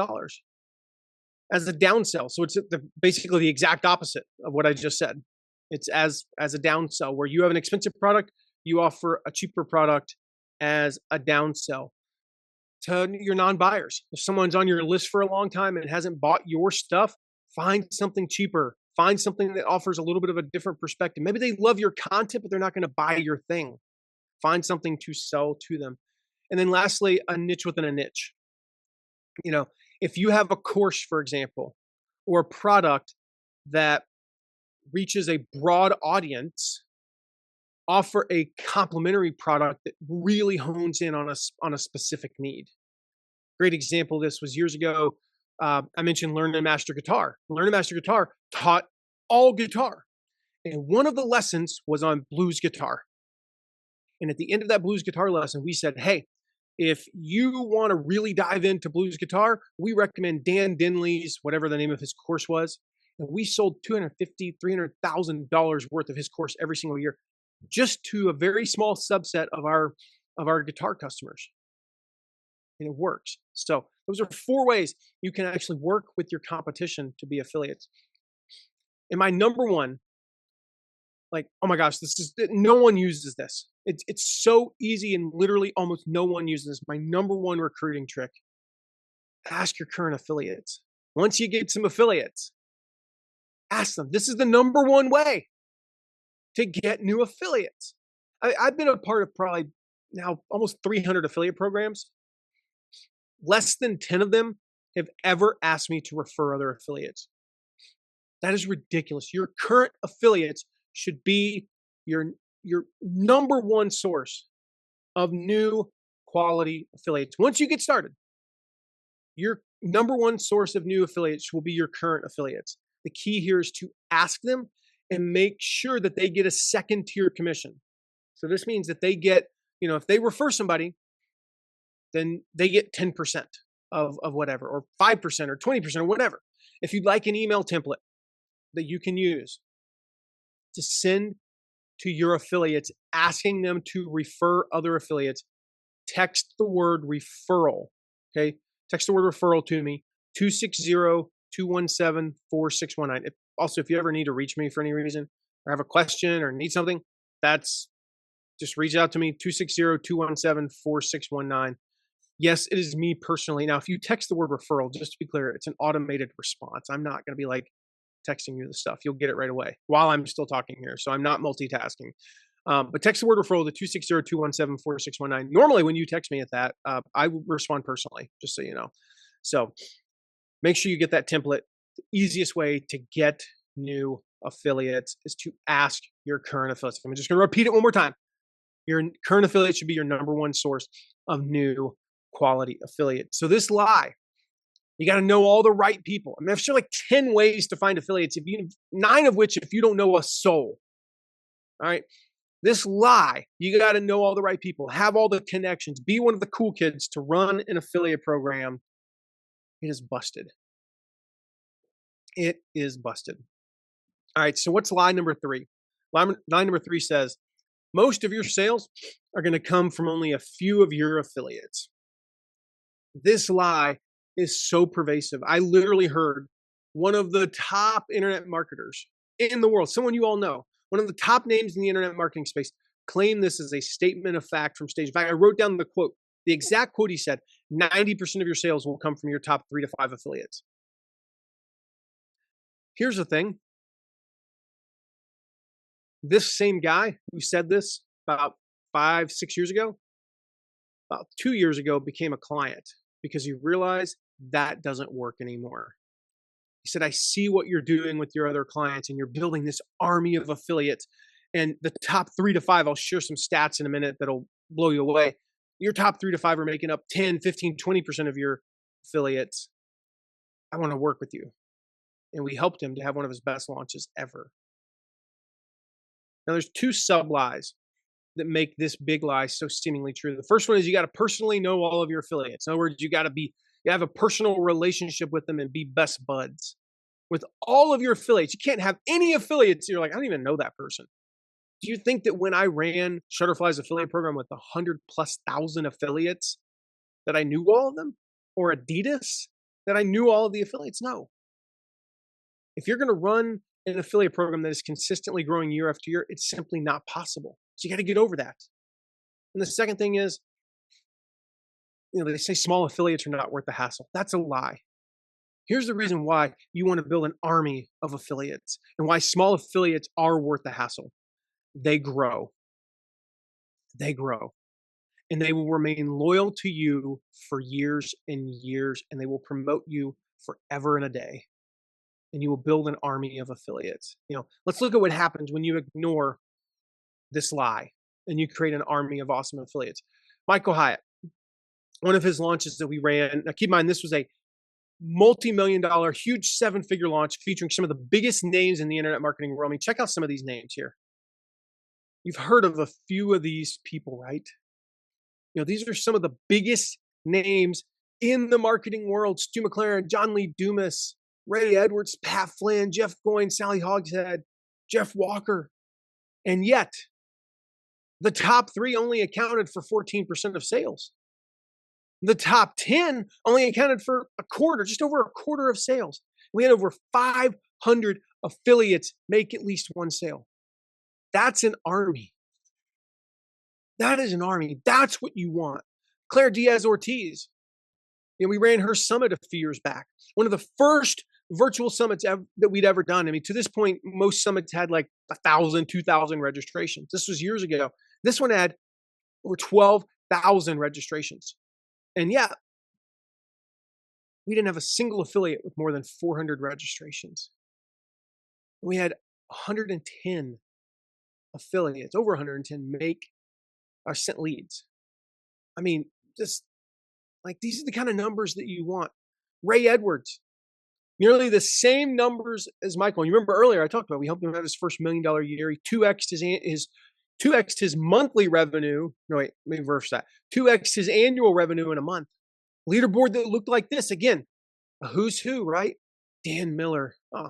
as a downsell. So it's basically the exact opposite of what I just said. It's as a downsell where you have an expensive product, you offer a cheaper product as a downsell to your non-buyers. If someone's on your list for a long time and hasn't bought your stuff, find something cheaper. Find something that offers a little bit of a different perspective. Maybe they love your content, but they're not going to buy your thing. Find something to sell to them. And then lastly, a niche within a niche. If you have a course, for example, or a product that reaches a broad audience, offer a complementary product that really hones in on a specific need. Great example of this was years ago. I mentioned Learn and Master Guitar. Learn and Master Guitar taught all guitar. And one of the lessons was on blues guitar. And at the end of that blues guitar lesson, we said, hey, if you want to really dive into blues guitar, we recommend Dan Dinley's, whatever the name of his course was. And we sold $250,000, $300,000 worth of his course every single year, just to a very small subset of our guitar customers. And it works. So those are 4 ways you can actually work with your competition to be affiliates. And my number one, like, oh my gosh, this is no one uses this. It's so easy and literally almost no one uses this. My number one recruiting trick: ask your current affiliates. Once you get some affiliates, ask them. This is the number one way to get new affiliates. I've been a part of probably now almost 300 affiliate programs. Less than 10 of them have ever asked me to refer other affiliates. That is ridiculous. Your current affiliates should be your number one source of new quality affiliates. Once you get started, your number one source of new affiliates will be your current affiliates. The key here is to ask them and make sure that they get a second tier commission. So this means that they get, if they refer somebody, then they get 10% of whatever, or 5% or 20% or whatever. If you'd like an email template that you can use to send to your affiliates, asking them to refer other affiliates, text the word referral. Okay. Text the word referral to me, 260-217-4619. Also, if you ever need to reach me for any reason or have a question or need something, just reach out to me, 260-217-4619. Yes, it is me personally. Now, if you text the word referral, just to be clear, it's an automated response. I'm not going to be like texting you the stuff. You'll get it right away while I'm still talking here. So I'm not multitasking. But text the word referral to 260-217-4619. Normally, when you text me at that, I will respond personally, just so you know. So make sure you get that template. The easiest way to get new affiliates is to ask your current affiliates. I'm just going to repeat it one more time. Your current affiliate should be your number one source of new quality affiliates. So this lie, you got to know all the right people. I mean, I've shared like 10 ways to find affiliates, 9 of which if you don't know a soul. All right. This lie, you got to know all the right people, have all the connections, be one of the cool kids to run an affiliate program. It is busted. It is busted. All right. So what's lie number 3? Lie number 3 says, most of your sales are going to come from only a few of your affiliates. This lie is so pervasive. I literally heard one of the top internet marketers in the world, someone you all know, one of the top names in the internet marketing space, claim this as a statement of fact from stage. In fact, I wrote down the quote. The exact quote he said, 90% of your sales will come from your top 3 to 5 affiliates. Here's the thing. This same guy who said this about 5-6 years ago, about 2 years ago, became a client because he realized that doesn't work anymore. He said, I see what you're doing with your other clients and you're building this army of affiliates. And the top 3 to 5, I'll share some stats in a minute that'll blow you away. Your top 3 to 5 are making up 10, 15, 20% of your affiliates. I want to work with you. And we helped him to have one of his best launches ever. Now, there's 2 sub-lies that make this big lie so seemingly true. The first one is you got to personally know all of your affiliates. In other words, you have a personal relationship with them and be best buds with all of your affiliates. You can't have any affiliates. You're like, I don't even know that person. Do you think that when I ran Shutterfly's affiliate program with 100,000+ affiliates that I knew all of them? Or Adidas that I knew all of the affiliates? No. If you're going to run an affiliate program that is consistently growing year after year, it's simply not possible. So you got to get over that. And the second thing is, they say small affiliates are not worth the hassle. That's a lie. Here's the reason why you want to build an army of affiliates and why small affiliates are worth the hassle. They grow. They grow. And they will remain loyal to you for years and years, and they will promote you forever and a day. And you will build an army of affiliates. Let's look at what happens when you ignore this lie and you create an army of awesome affiliates. Michael Hyatt, one of his launches that we ran. Now, keep in mind, this was a multi-million dollar, huge 7-figure launch featuring some of the biggest names in the internet marketing world. I mean, check out some of these names here. You've heard of a few of these people, right? These are some of the biggest names in the marketing world. Stu McLaren, John Lee Dumas, Ray Edwards, Pat Flynn, Jeff Goins, Sally Hogshead, Jeff Walker. And yet, the top 3 only accounted for 14% of sales. The top 10 only accounted for a quarter, just over a quarter of sales. We had over 500 affiliates make at least one sale. That's an army. That is an army. That's what you want. Claire Diaz-Ortiz, we ran her summit a few years back. One of the first virtual summits that we'd ever done. I mean, to this point, most summits had like 1,000, 2,000 registrations. This was years ago. This one had over 12,000 registrations. And yeah, we didn't have a single affiliate with more than 400 registrations. We had 110 affiliates, over 110 make or sent leads. I mean, just like these are the kind of numbers that you want. Ray Edwards, nearly the same numbers as Michael. And you remember earlier I talked about we helped him have his first $1 million year. He 2x'd his monthly revenue. No, wait, let me reverse that. 2x'd his annual revenue in a month. Leaderboard that looked like this. Again, a who's who, right? Dan Miller. Oh,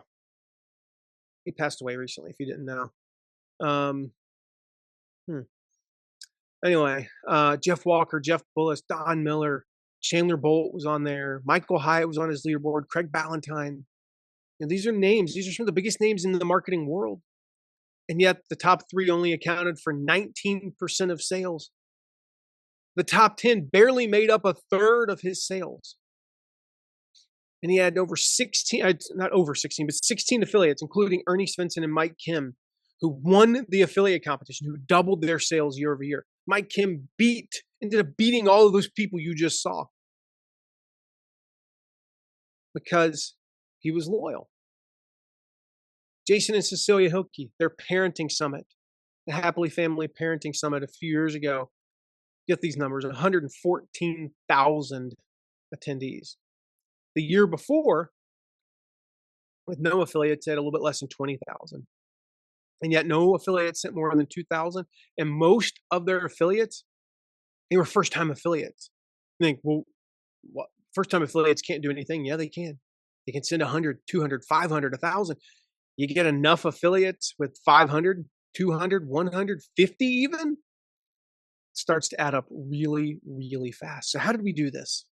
he passed away recently, if you didn't know. Anyway, Jeff Walker, Jeff Bullis, Don Miller, Chandler Bolt was on there. Michael Hyatt was on his leaderboard. Craig Ballantyne. These are names. These are some of the biggest names in the marketing world. And yet the top 3 only accounted for 19% of sales. The top 10 barely made up a third of his sales. And he had over 16, not over 16, but 16 affiliates, including Ernie Svensson and Mike Kim, who won the affiliate competition, who doubled their sales year over year. Mike Kim ended up beating all of those people you just saw because he was loyal. Jason and Cecilia Hilke, their parenting summit, the Happily Family Parenting Summit a few years ago. Get these numbers, 114,000 attendees. The year before, with no affiliates, had a little bit less than 20,000. And yet no affiliates sent more than 2,000. And most of their affiliates, they were first-time affiliates. You think, well, what? First-time affiliates can't do anything. Yeah, they can. They can send 100, 200, 500, 1,000. You get enough affiliates with 500, 200, 150 even, it starts to add up really, really fast. So how did we do this?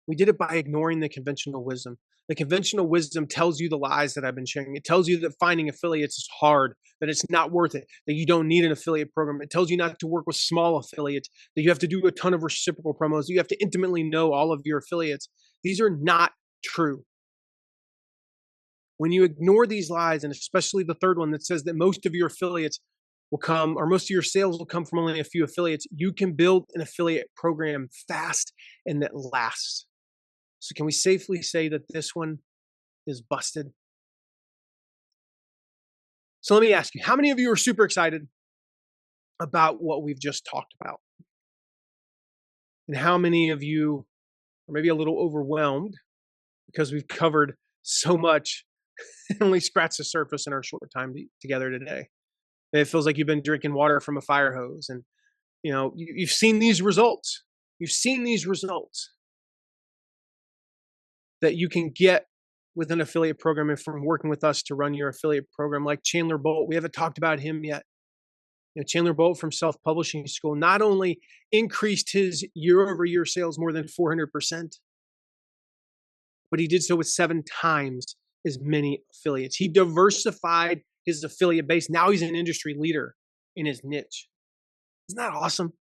We did it by ignoring the conventional wisdom. The conventional wisdom tells you the lies that I've been sharing. It tells you that finding affiliates is hard, that it's not worth it, that you don't need an affiliate program. It tells you not to work with small affiliates, that you have to do a ton of reciprocal promos, that you have to intimately know all of your affiliates. These are not true. When you ignore these lies, and especially the third one that says that most of your affiliates will come, or most of your sales will come from only a few affiliates, you can build an affiliate program fast and that lasts. So can we safely say that this one is busted? So let me ask you, how many of you are super excited about what we've just talked about? And how many of you are maybe a little overwhelmed because we've covered so much and only scratched the surface in our short time together today? And it feels like you've been drinking water from a fire hose. And you've seen these results. You've seen these results that you can get with an affiliate program and from working with us to run your affiliate program. Like Chandler Bolt, we haven't talked about him yet. Chandler Bolt from Self-Publishing School not only increased his year-over-year sales more than 400%, but he did so with 7 times as many affiliates. He diversified his affiliate base. Now he's an industry leader in his niche. Isn't that awesome?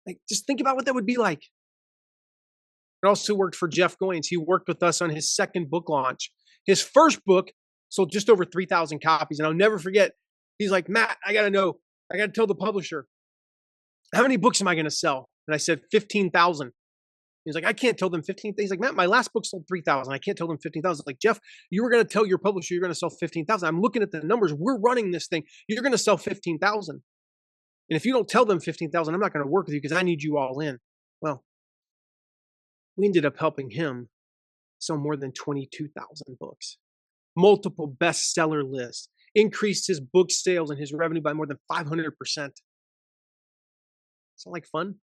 Like, just think about what that would be like. It also worked for Jeff Goins. He worked with us on his second book launch. His first book sold just over 3,000 copies. And I'll never forget, he's like, Matt, I got to tell the publisher, how many books am I going to sell? And I said, 15,000. He's like, I can't tell them 15,000. He's like, Matt, my last book sold 3,000. I can't tell them 15,000. Like, Jeff, you were going to tell your publisher you're going to sell 15,000. I'm looking at the numbers. We're running this thing. You're going to sell 15,000. And if you don't tell them 15,000, I'm not going to work with you because I need you all in. Well, we ended up helping him sold more than 22,000 books, multiple bestseller lists, increased his book sales and his revenue by more than 500%. Sound like fun?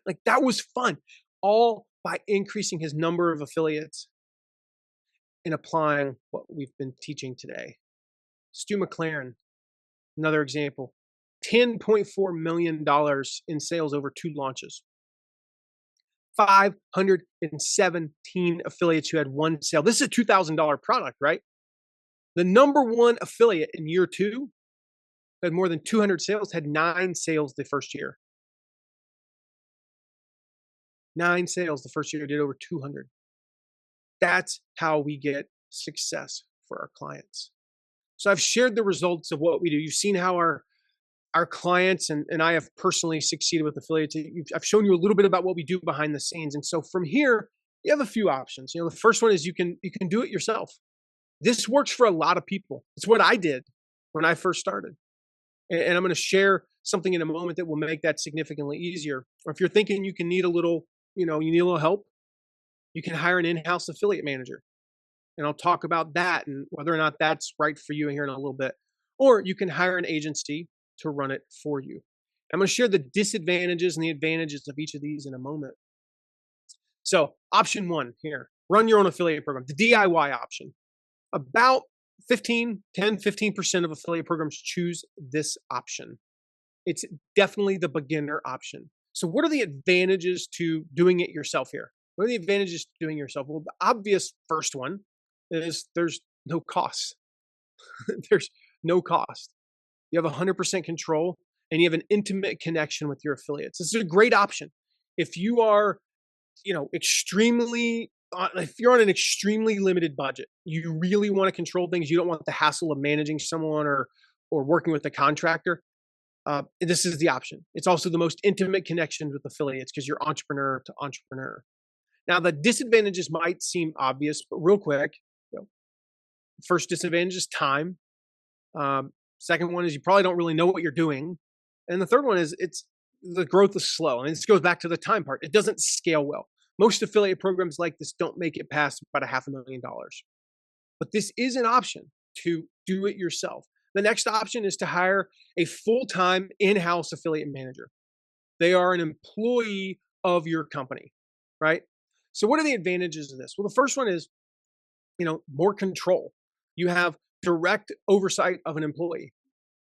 Like that was fun, all by increasing his number of affiliates and applying what we've been teaching today. Stu McLaren, another example, $10.4 million in sales over 2 launches. 517 affiliates who had 1 sale. This is a $2,000 product, right? The number 1 affiliate in year 2 who had more than 200 sales had 9 sales the first year. 9 sales the first year, did over 200. That's how we get success for our clients. So I've shared the results of what we do. You've seen how our clients and I have personally succeeded with affiliates. I've shown you a little bit about what we do behind the scenes. And so from here, you have a few options. The first one is you can do it yourself. This works for a lot of people. It's what I did when I first started. And I'm going to share something in a moment that will make that significantly easier. Or if you're thinking you can need a little, you need a little help, you can hire an in-house affiliate manager. And I'll talk about that and whether or not that's right for you here in a little bit. Or you can hire an agency to run it for you. I'm going to share the disadvantages and the advantages of each of these in a moment. So option 1 here, run your own affiliate program, the DIY option. About 15% of affiliate programs choose this option. It's definitely the beginner option. So what are the advantages to doing it yourself here? What are the advantages to doing it yourself? Well, the obvious first one is there's no cost. There's no cost. You have 100% control and you have an intimate connection with your affiliates. This is a great option. If you are, if you're on an extremely limited budget, you really want to control things. You don't want the hassle of managing someone or working with a contractor. This is the option. It's also the most intimate connection with affiliates because you're entrepreneur to entrepreneur. Now, the disadvantages might seem obvious, but real quick, first disadvantage is time. Second one is you probably don't really know what you're doing. And the third one is the growth is slow. And this goes back to the time part. It doesn't scale well. Most affiliate programs like this don't make it past about $500,000. But this is an option to do it yourself. The next option is to hire a full-time in-house affiliate manager. They are an employee of your company, right? So what are the advantages of this? Well, the first one is, more control. You have direct oversight of an employee.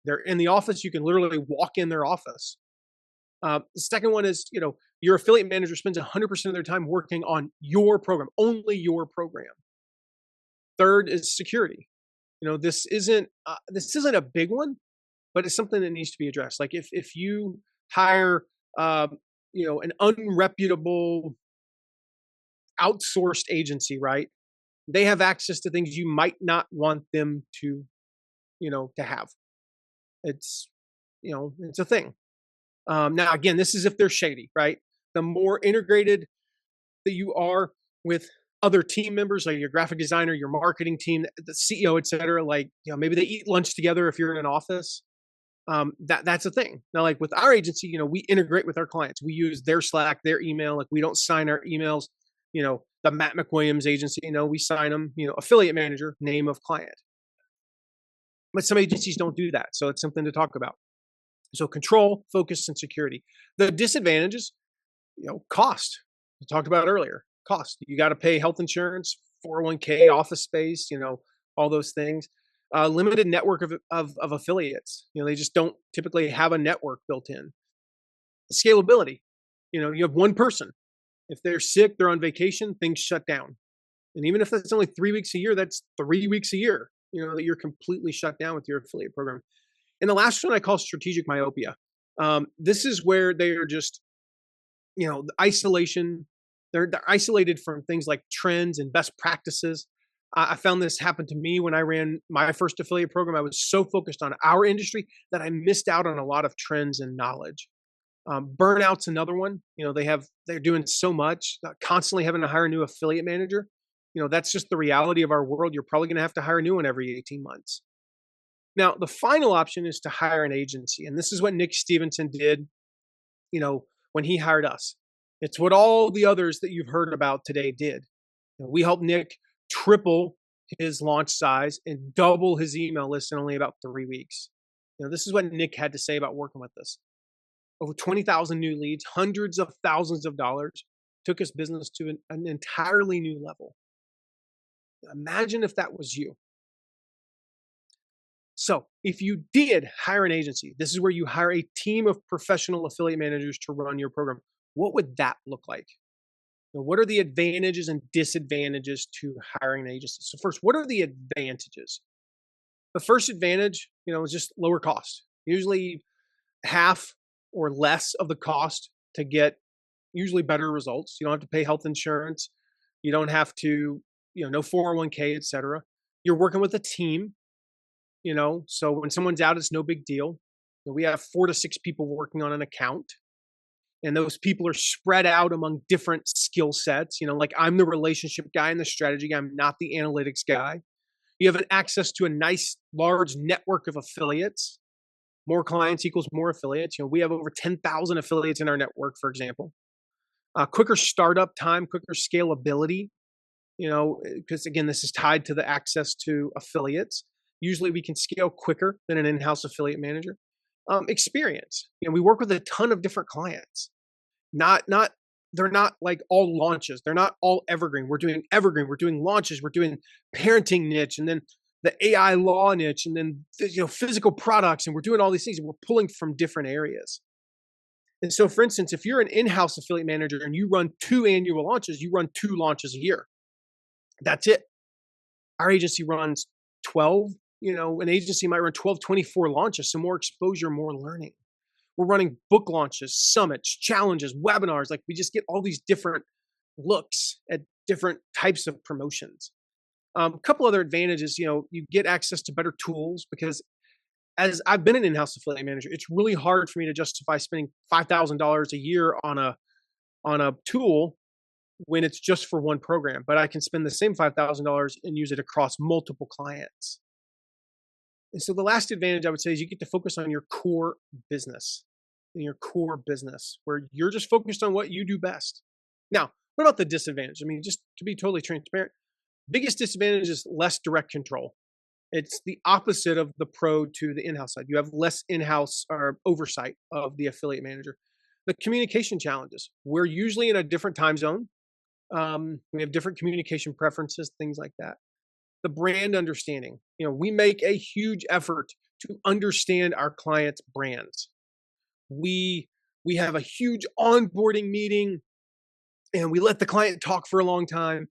They're in the office. You can literally walk in their office. The second one is, your affiliate manager spends 100% of their time working on your program, only your program. Third is security. This isn't a big one, but it's something that needs to be addressed. Like if you hire, an unreputable outsourced agency, right? They have access to things you might not want them to have. It's a thing. Now, again, this is if they're shady, right? The more integrated that you are with other team members, like your graphic designer, your marketing team, the CEO, et cetera, maybe they eat lunch together if you're in an office. That's a thing. Now, like with our agency, we integrate with our clients. We use their Slack, their email. Like we don't sign our emails. The Matt McWilliams agency, we sign them, affiliate manager, name of client. But some agencies don't do that. So it's something to talk about. So control, focus, and security. The disadvantages, cost. We talked about earlier. Cost. You got to pay health insurance, 401k, office space, all those things. Limited network of affiliates. They just don't typically have a network built in. Scalability. You have one person. If they're sick, they're on vacation, things shut down. And even if that's only 3 weeks a year, that's 3 weeks a year, that you're completely shut down with your affiliate program. And the last one I call strategic myopia. This is where they are just, the isolation. They're isolated from things like trends and best practices. I found this happen to me when I ran my first affiliate program. I was so focused on our industry that I missed out on a lot of trends and knowledge. Burnout's another one. They're doing so much, constantly having to hire a new affiliate manager. That's just the reality of our world. You're probably going to have to hire a new one every 18 months. Now, the final option is to hire an agency. And this is what Nick Stevenson did, when he hired us. It's what all the others that you've heard about today did. We helped Nick triple his launch size and double his email list in only about 3 weeks. This is what Nick had to say about working with us. Over 20,000 new leads, hundreds of thousands of dollars, took his business to an entirely new level. Imagine if that was you. So, if you did hire an agency, this is where you hire a team of professional affiliate managers to run your program. What would that look like? What are the advantages and disadvantages to hiring an agency? So, first, what are the advantages? The first advantage, is just lower cost. Usually half or less of the cost to get usually better results. You don't have to pay health insurance. You don't have to, no 401k, et cetera. You're working with a team, so when someone's out, it's no big deal. We have 4 to 6 people working on an account, and those people are spread out among different skill sets. Like I'm the relationship guy and the strategy guy. I'm not the analytics guy. You have access to a nice, large network of affiliates. More clients equals more affiliates. We have over 10,000 affiliates in our network, for example. Quicker startup time, quicker scalability, because again, this is tied to the access to affiliates. Usually we can scale quicker than an in-house affiliate manager. Experience. We work with a ton of different clients. They're not like all launches. They're not all evergreen. We're doing evergreen. We're doing launches. We're doing parenting niche, and then the AI law niche, and then physical products, and we're doing all these things. And we're pulling from different areas. And so, for instance, if you're an in-house affiliate manager and you run 2 annual launches, you run 2 launches a year. That's it. Our agency runs 12. An agency might run 12, 24 launches. So more exposure, more learning. We're running book launches, summits, challenges, webinars. Like we just get all these different looks at different types of promotions. A couple other advantages, you get access to better tools because as I've been an in-house affiliate manager, it's really hard for me to justify spending $5,000 a year on a tool when it's just for one program, but I can spend the same $5,000 and use it across multiple clients. And so the last advantage I would say is you get to focus on your core business, where you're just focused on what you do best. Now, what about the disadvantage? Just to be totally transparent, biggest disadvantage is less direct control. It's the opposite of the pro to the in-house side. You have less in-house or oversight of the affiliate manager. The communication challenges. We're usually in a different time zone. We have different communication preferences, things like that. The brand understanding. We make a huge effort to understand our clients' brands. We have a huge onboarding meeting and we let the client talk for a long time,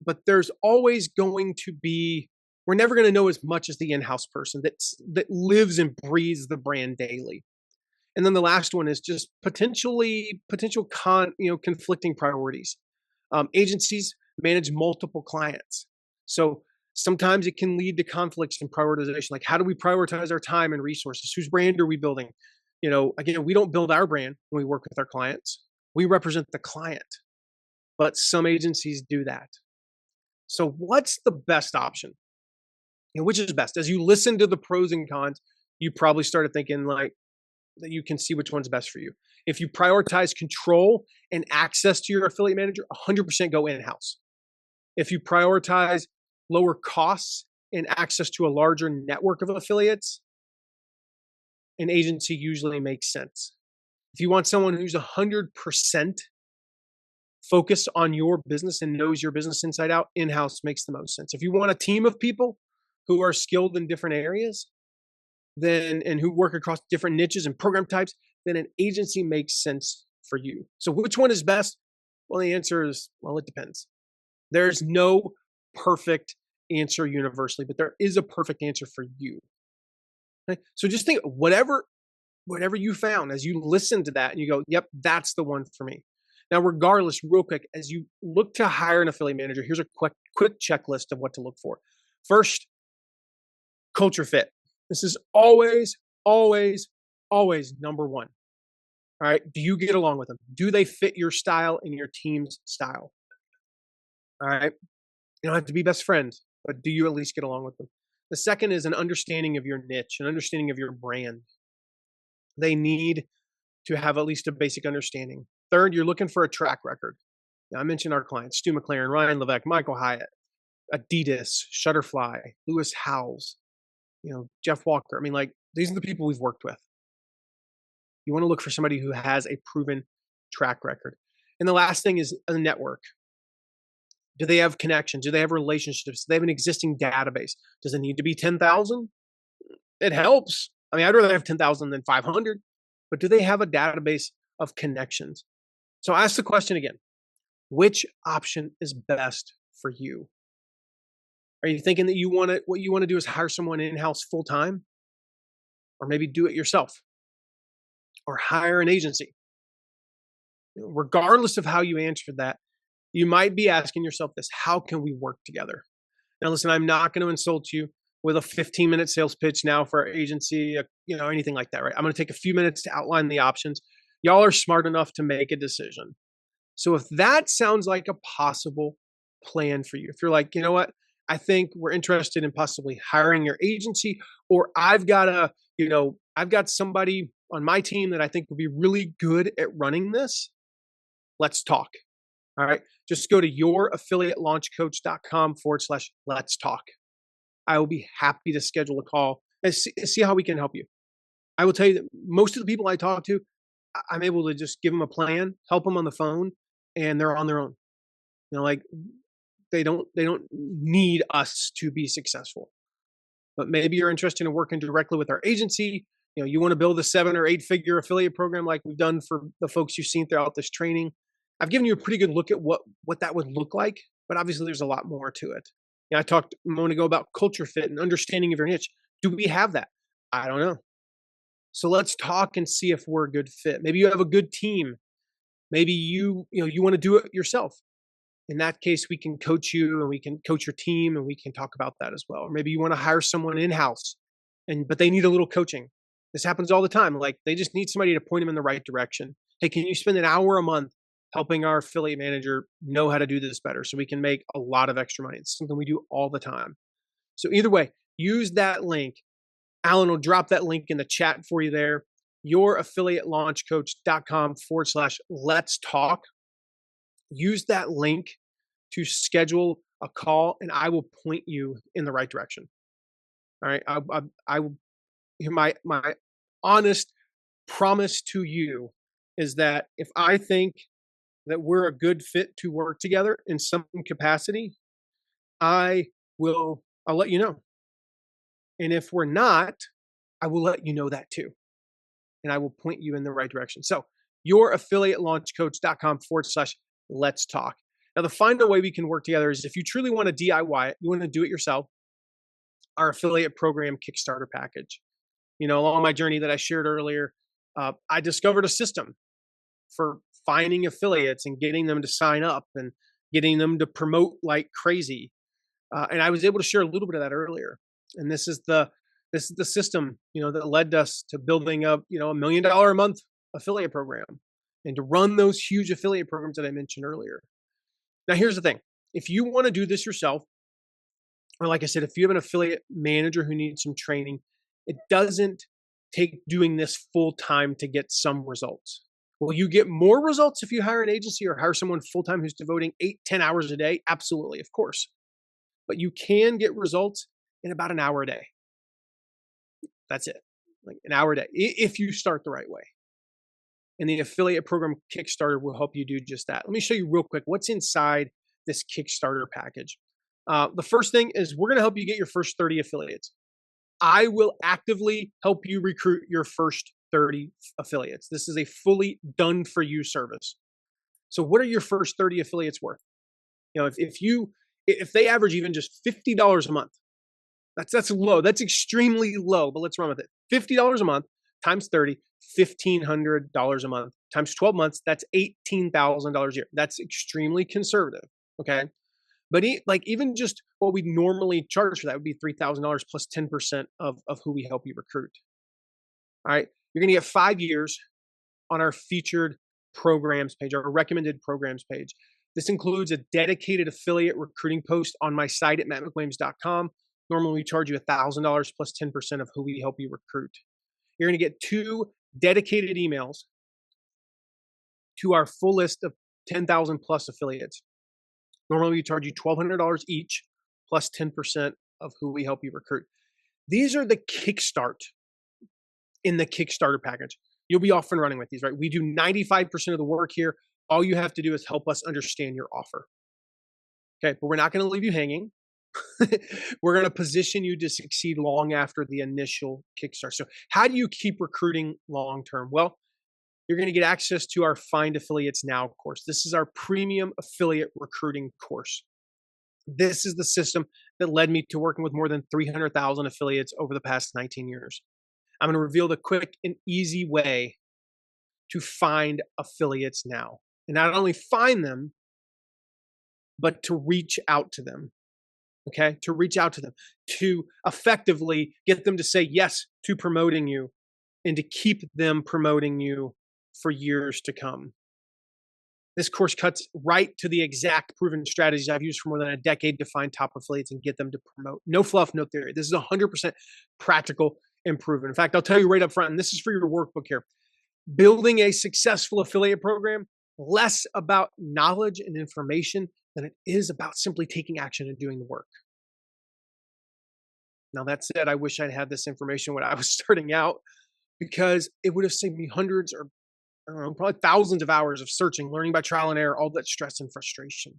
but there's always going to be, we're never going to know as much as the in-house person that lives and breathes the brand daily. And then the last one is just potential conflicting priorities. Agencies manage multiple clients. So sometimes it can lead to conflicts in prioritization. Like, how do we prioritize our time and resources? Whose brand are we building? Again, we don't build our brand when we work with our clients. We represent the client, but some agencies do that. So what's the best option? Which is best? As you listen to the pros and cons, you probably started thinking like that you can see which one's best for you. If you prioritize control and access to your affiliate manager, 100% go in-house. If you prioritize lower costs and access to a larger network of affiliates, an agency usually makes sense. If you want someone who's 100% focused on your business and knows your business inside out, in-house makes the most sense. If you want a team of people who are skilled in different areas, and who work across different niches and program types, then an agency makes sense for you. So which one is best? Well, the answer is, it depends. There's no perfect answer universally, but there is a perfect answer for you. Okay? So just think, whatever you found as you listen to that and you go, yep, that's the one for me. Now, regardless, real quick, as you look to hire an affiliate manager, here's a quick checklist of what to look for. First, culture fit. This is always, always, always number one. All right. Do you get along with them? Do they fit your style and your team's style? All right. You don't have to be best friends, but do you at least get along with them? The second is an understanding of your niche, an understanding of your brand. They need to have at least a basic understanding. Third, you're looking for a track record. Now, I mentioned our clients, Stu McLaren, Ryan Levesque, Michael Hyatt, Adidas, Shutterfly, Lewis Howes, Jeff Walker. I mean, like, these are the people we've worked with. You want to look for somebody who has a proven track record. And the last thing is a network. Do they have connections? Do they have relationships? Do they have an existing database? Does it need to be 10,000? It helps. I mean, I'd rather have 10,000 than 500, but do they have a database of connections? So ask the question again. Which option is best for you? Are you thinking that what you want to do is hire someone in-house full time? Or maybe do it yourself? Or hire an agency? Regardless of how you answered that, you might be asking yourself this: how can we work together? Now, listen, I'm not going to insult you with a 15-minute sales pitch now for our agency, anything like that, right? I'm going to take a few minutes to outline the options. Y'all are smart enough to make a decision. So if that sounds like a possible plan for you, if you're like, you know what, I think we're interested in possibly hiring your agency, or I've got somebody on my team that I think would be really good at running this, let's talk. All right. Just go to youraffiliatelaunchcoach.com/let's talk. I will be happy to schedule a call and see how we can help you. I will tell you that most of the people I talk to, I'm able to just give them a plan, help them on the phone, and they're on their own. Like they don't need us to be successful. But maybe you're interested in working directly with our agency. You want to build a 7 or 8 figure affiliate program like we've done for the folks you've seen throughout this training. I've given you a pretty good look at what that would look like, but obviously there's a lot more to it. I talked a moment ago about culture fit and understanding of your niche. Do we have that? I don't know. So let's talk and see if we're a good fit. Maybe you have a good team. Maybe you want to do it yourself. In that case, we can coach you and we can coach your team and we can talk about that as well. Or maybe you want to hire someone in-house but they need a little coaching. This happens all the time. Like they just need somebody to point them in the right direction. Hey, can you spend an hour a month helping our affiliate manager know how to do this better so we can make a lot of extra money? It's something we do all the time. So either way, use that link. Alan will drop that link in the chat for you there. youraffiliatelaunchcoach.com/let's talk. Use that link to schedule a call and I will point you in the right direction. All right. I will, my honest promise to you is that if I think that we're a good fit to work together in some capacity, I'll let you know. And if we're not, I will let you know that too. And I will point you in the right direction. So youraffiliatelaunchcoach.com/let's talk. Now, the final way we can work together is if you truly want to DIY it, you want to do it yourself, our affiliate program Kickstarter package. Along my journey that I shared earlier, I discovered a system for finding affiliates and getting them to sign up and getting them to promote like crazy. And I was able to share a little bit of that earlier. And this is the system, that led us to building up, $1 million a month affiliate program and to run those huge affiliate programs that I mentioned earlier. Now, here's the thing. If you want to do this yourself, or like I said, if you have an affiliate manager who needs some training, it doesn't take doing this full time to get some results. Will you get more results if you hire an agency or hire someone full time who's devoting 8-10 hours a day? Absolutely, of course. But you can get results in about an hour a day. That's it, like an hour a day, if you start the right way. And the affiliate program Kickstarter will help you do just that. Let me show you real quick what's inside this Kickstarter package. The first thing is we're going to help you get your first 30 affiliates. I will actively help you recruit your first 30 affiliates. This is a fully done for you service. So what are your first 30 affiliates worth? If they average even just $50 a month, that's low. That's extremely low, but let's run with it. $50 a month times 30, $1,500 a month times 12 months. That's $18,000 a year. That's extremely conservative. Okay. But even just what we normally charge for that would be $3,000 plus 10% of who we help you recruit. All right. You're going to get 5 years on our featured programs page, our recommended programs page. This includes a dedicated affiliate recruiting post on my site at mattmcwilliams.com. Normally, we charge you $1,000 plus 10% of who we help you recruit. You're going to get 2 dedicated emails to our full list of 10,000 plus affiliates. Normally we charge you $1,200 each plus 10% of who we help you recruit. These are the kickstart in the Kickstarter package. You'll be off and running with these, right? We do 95% of the work here. All you have to do is help us understand your offer. Okay, but we're not going to leave you hanging. We're going to position you to succeed long after the initial Kickstart. So, how do you keep recruiting long term? Well, you're going to get access to our Find Affiliates Now course. This is our premium affiliate recruiting course. This is the system that led me to working with more than 300,000 affiliates over the past 19 years. I'm going to reveal the quick and easy way to find affiliates now. And not only find them, but to reach out to them. Okay? To reach out to them, to effectively get them to say yes to promoting you and to keep them promoting you for years to come. This course cuts right to the exact proven strategies I've used for more than a decade to find top affiliates and get them to promote. No fluff, no theory. This is 100% practical and proven. In fact, I'll tell you right up front, and this is for your workbook here, building a successful affiliate program, less about knowledge and information than it is about simply taking action and doing the work. Now, that said, I wish I'd had this information when I was starting out because it would have saved me hundreds or I don't know, probably thousands of hours of searching, learning by trial and error, all that stress and frustration.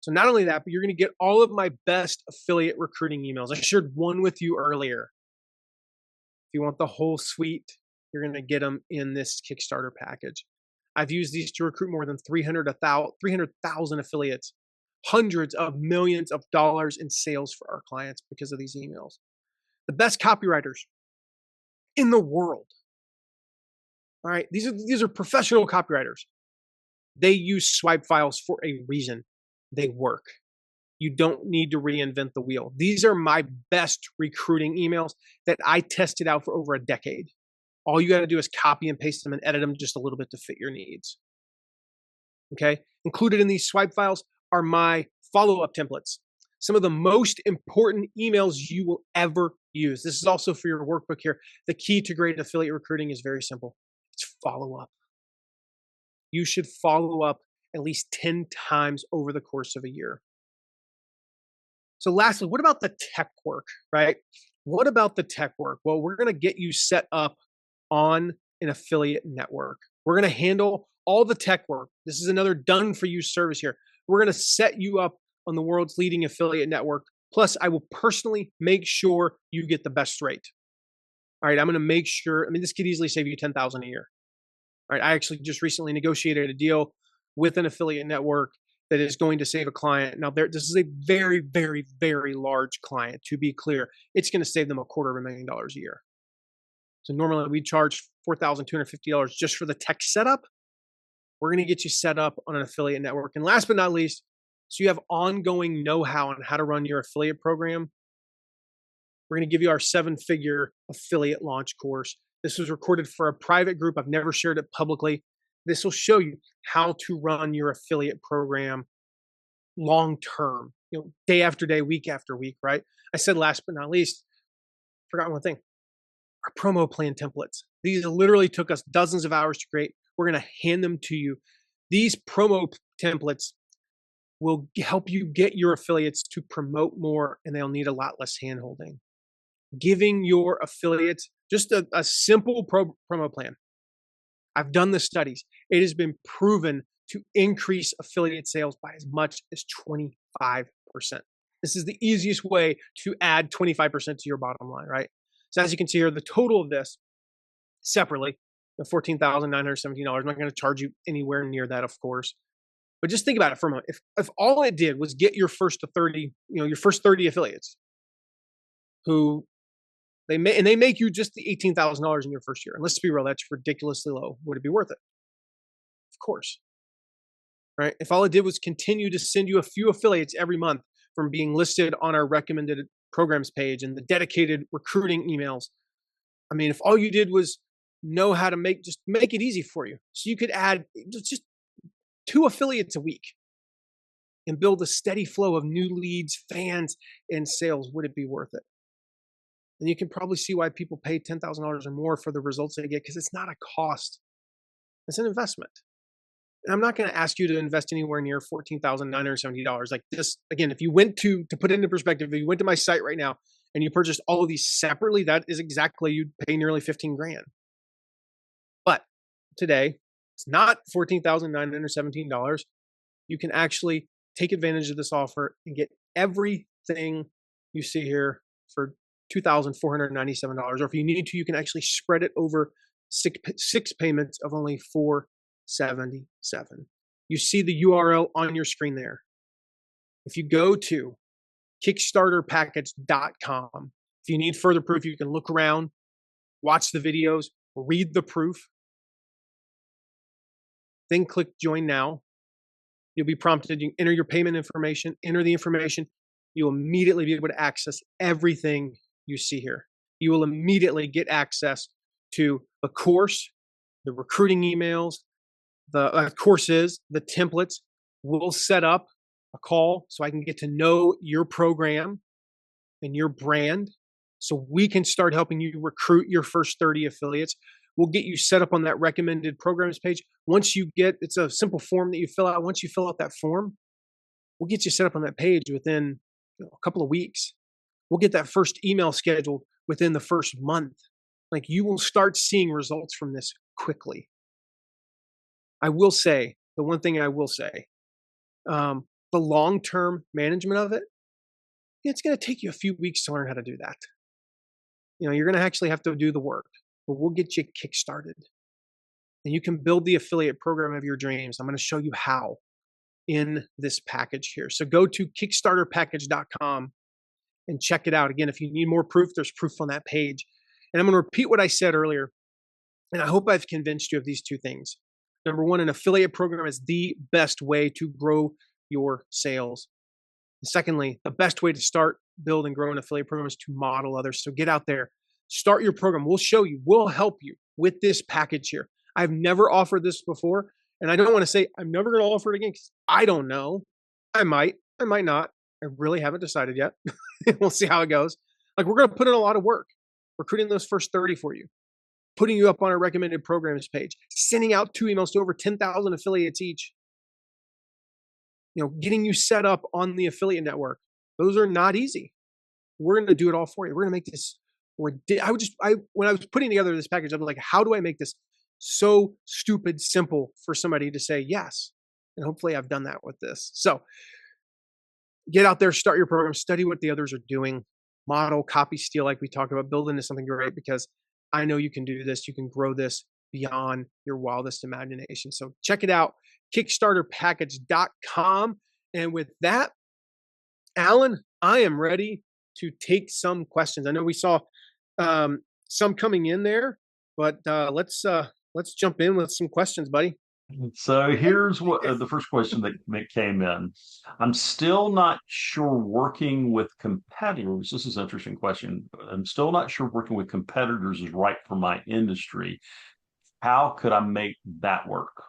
So not only that, but you're going to get all of my best affiliate recruiting emails. I shared one with you earlier. If you want the whole suite, you're going to get them in this Kickstarter package. I've used these to recruit more than 300,000 affiliates, hundreds of millions of dollars in sales for our clients because of these emails. The best copywriters in the world. All right, these are professional copywriters. They use swipe files for a reason. They work. You don't need to reinvent the wheel. These are my best recruiting emails that I tested out for over a decade. All you got to do is copy and paste them and edit them just a little bit to fit your needs. Okay? Included in these swipe files are my follow-up templates. Some of the most important emails you will ever use. This is also for your workbook here. The key to great affiliate recruiting is very simple. It's follow up. You should follow up at least 10 times over the course of a year. So lastly, what about the tech work, right? What about the tech work? Well, we're going to get you set up on an affiliate network. We're going to handle all the tech work. This is another done for you service here. We're going to set you up on the world's leading affiliate network. Plus, I will personally make sure you get the best rate. All right, I'm going to make sure, this could easily save you $10,000 a year. All right, I actually just recently negotiated a deal with an affiliate network that is going to save a client. Now, this is a very, very, very large client. To be clear, it's going to save them $250,000 a year. So normally we charge $4,250 just for the tech setup. We're going to get you set up on an affiliate network. And last but not least, so you have ongoing know-how on how to run your affiliate program, we're going to give you our 7-figure affiliate launch course. This was recorded for a private group. I've never shared it publicly. This will show you how to run your affiliate program long term, day after day, week after week, right? I said last but not least, forgot one thing, our promo plan templates. These literally took us dozens of hours to create. We're going to hand them to you. These promo templates will help you get your affiliates to promote more, and they'll need a lot less handholding. Giving your affiliates just a simple promo plan. I've done the studies. It has been proven to increase affiliate sales by as much as 25%. This is the easiest way to add 25% to your bottom line, right? So as you can see here, the total of this separately, the $14,917. I'm not going to charge you anywhere near that, of course. But just think about it for a moment. If all it did was get your first 30, your first 30 affiliates who they make you just the $18,000 in your first year. And let's be real, that's ridiculously low. Would it be worth it? Of course. Right? If all it did was continue to send you a few affiliates every month from being listed on our recommended programs page and the dedicated recruiting emails. If all you did was know how to make it easy for you. So you could add just 2 affiliates a week and build a steady flow of new leads, fans, and sales. Would it be worth it? And you can probably see why people pay $10,000 or more for the results they get, because it's not a cost. It's an investment. And I'm not going to ask you to invest anywhere near $14,970. Like this, again, if you went to put it into perspective, if you went to my site right now and you purchased all of these separately, that is exactly, you'd pay nearly 15 grand. But today, it's not $14,917. You can actually take advantage of this offer and get everything you see here for $2,497. Or if you need to, you can actually spread it over six payments of only $477. You see the URL on your screen there. If you go to kickstarterpackage.com, if you need further proof, you can look around, watch the videos, read the proof, then click join now. You'll be prompted, you enter your payment information, enter the information. You'll immediately be able to access everything you see here. You will immediately get access to the course, the recruiting emails, the courses, the templates. We'll set up a call so I can get to know your program and your brand so we can start helping you recruit your first 30 affiliates. We'll get you set up on that recommended programs page. Once you get, it's a simple form that you fill out. Once you fill out that form, we'll get you set up on that page within a couple of weeks. We'll get that first email scheduled within the first month. Like, you will start seeing results from this quickly. I will say, the one thing I will say, the long-term management of it, it's going to take you a few weeks to learn how to do that. You're going to actually have to do the work, but we'll get you kickstarted. And you can build the affiliate program of your dreams. I'm going to show you how in this package here. So go to kickstarterpackage.com and check it out. Again, if you need more proof, there's proof on that page. And I'm going to repeat what I said earlier. And I hope I've convinced you of these two things. Number one, an affiliate program is the best way to grow your sales. And secondly, the best way to start, build, and grow an affiliate program is to model others. So get out there, start your program. We'll show you, we'll help you with this package here. I've never offered this before. And I don't want to say I'm never going to offer it again because I don't know. I might not. I really haven't decided yet. We'll see how it goes. Like, we're going to put in a lot of work recruiting those first 30 for you, putting you up on a recommended programs page, sending out 2 emails to over 10,000 affiliates each, getting you set up on the affiliate network. Those are not easy. We're going to do it all for you. We're going to make this, when I was putting together this package, I was like, how do I make this so stupid simple for somebody to say yes? And hopefully I've done that with this. So get out there, start your program, study what the others are doing, model, copy, steal, like we talked about, build into something great, because I know you can do this. You can grow this beyond your wildest imagination. So check it out, kickstarterpackage.com. And with that, Alan, I am ready to take some questions. I know we saw some coming in there, but let's jump in with some questions, buddy. So here's what the first question that came in. I'm still not sure working with competitors. This is an interesting question. I'm still not sure working with competitors is right for my industry. How could I make that work?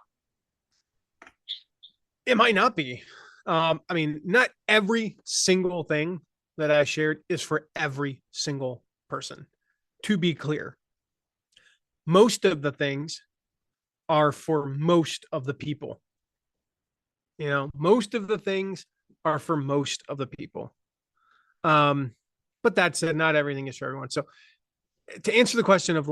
It might not be. Not every single thing that I shared is for every single person. To be clear, most of the things are for most of the people. Most of the things are for most of the people. But that said, not everything is for everyone. So to answer the question of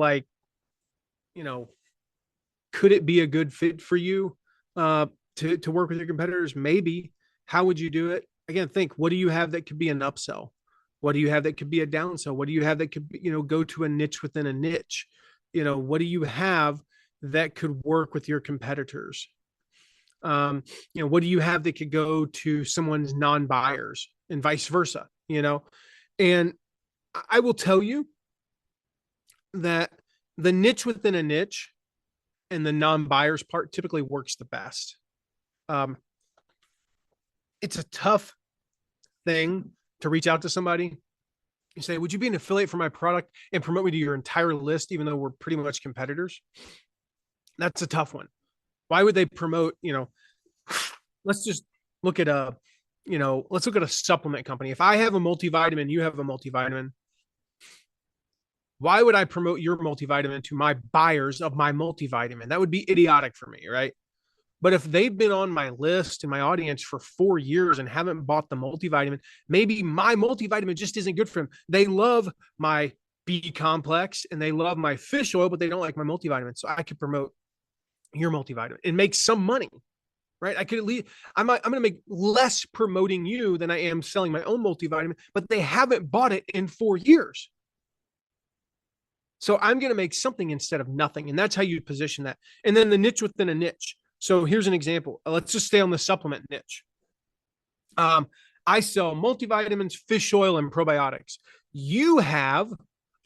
could it be a good fit for you to work with your competitors? Maybe. How would you do it? Again, think, what do you have that could be an upsell? What do you have that could be a downsell? What do you have that could, go to a niche within a niche? What do you have that could work with your competitors? What do you have that could go to someone's non-buyers and vice versa? And I will tell you that the niche within a niche and the non-buyers part typically works the best. It's a tough thing to reach out to somebody. You say, would you be an affiliate for my product and promote me to your entire list, even though we're pretty much competitors? That's a tough one. Why would they promote, let's just look at let's look at a supplement company. If I have a multivitamin, you have a multivitamin. Why would I promote your multivitamin to my buyers of my multivitamin? That would be idiotic for me, right? But if they've been on my list and my audience for 4 years and haven't bought the multivitamin, maybe my multivitamin just isn't good for them. They love my B complex and they love my fish oil, but they don't like my multivitamin. So I could promote your multivitamin and make some money, right? I could at least, I'm going to make less promoting you than I am selling my own multivitamin, but they haven't bought it in 4 years. So I'm going to make something instead of nothing. And that's how you position that. And then the niche within a niche. So here's an example. Let's just stay on the supplement niche. I sell multivitamins, fish oil, and probiotics. You have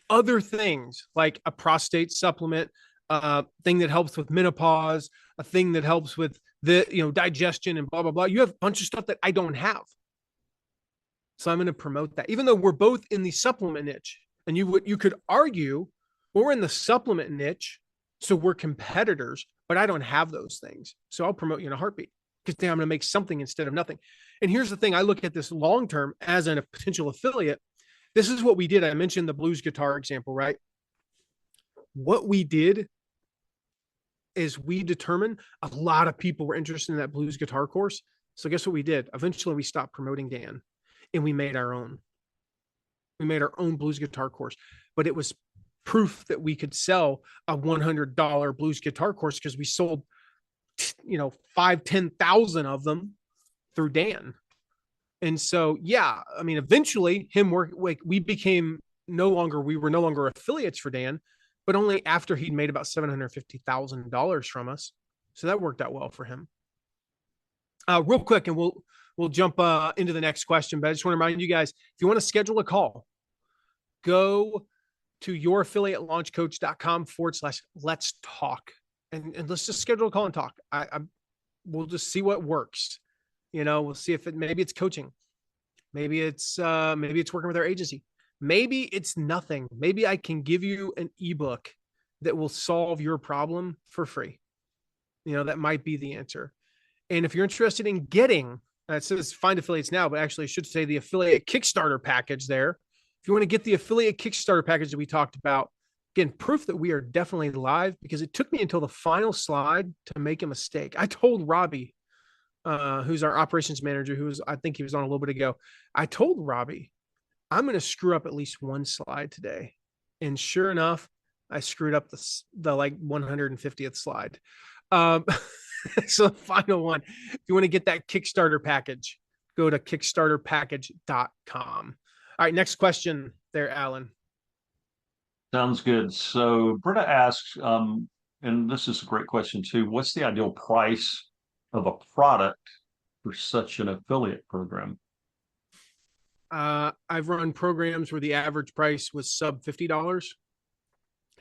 other things like a prostate supplement, a thing that helps with menopause, a thing that helps with the digestion and blah blah blah. You have a bunch of stuff that I don't have. So I'm going to promote that, even though we're both in the supplement niche. And you could argue we're in the supplement niche, so we're competitors, but I don't have those things. So I'll promote you in a heartbeat because then I'm going to make something instead of nothing. And here's the thing: I look at this long term as a potential affiliate. This is what we did. I mentioned the blues guitar example, right? What we did is we determined a lot of people were interested in that blues guitar course. So guess what we did? Eventually we stopped promoting Dan and we made our own. We made our own blues guitar course, but it was proof that we could sell a $100 blues guitar course because we sold, 10,000 of them through Dan. And so, yeah, I mean, eventually we were no longer affiliates for Dan, but only after he'd made about $750,000 from us. So that worked out well for him. Real quick, and we'll jump into the next question, but I just want to remind you guys, if you want to schedule a call, go to youraffiliatelaunchcoach.com/let's talk. And let's just schedule a call and talk. We'll just see what works. We'll see if maybe it's coaching. Maybe it's working with our agency. Maybe it's nothing. Maybe I can give you an ebook that will solve your problem for free. That might be the answer. And if you're interested in getting, it says find affiliates now, but actually I should say the affiliate Kickstarter package there. If you want to get the affiliate Kickstarter package that we talked about, again, proof that we are definitely live, because it took me until the final slide to make a mistake. I told Robbie, who's our operations manager, I think he was on a little bit ago. I told Robbie, I'm going to screw up at least one slide today. And sure enough, I screwed up the like 150th slide. So the final one, if you want to get that Kickstarter package, go to kickstarterpackage.com. All right, next question there, Alan. Sounds good. So Britta asks, and this is a great question too, what's the ideal price of a product for such an affiliate program? I've run programs where the average price was sub $50.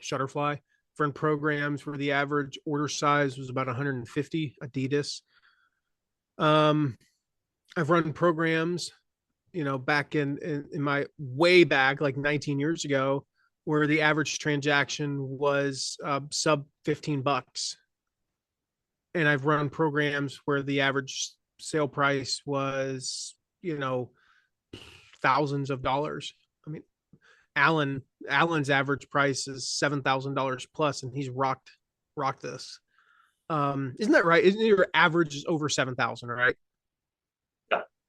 Shutterfly. I've run programs where the average order size was about 150. Adidas. I've run programs, back in my way back, like 19 years ago, where the average transaction was sub $15. And I've run programs where the average sale price was, thousands of dollars. I mean, Alan's average price is $7,000 plus, and he's rocked this. Isn't that right? Isn't your average is over 7,000, right?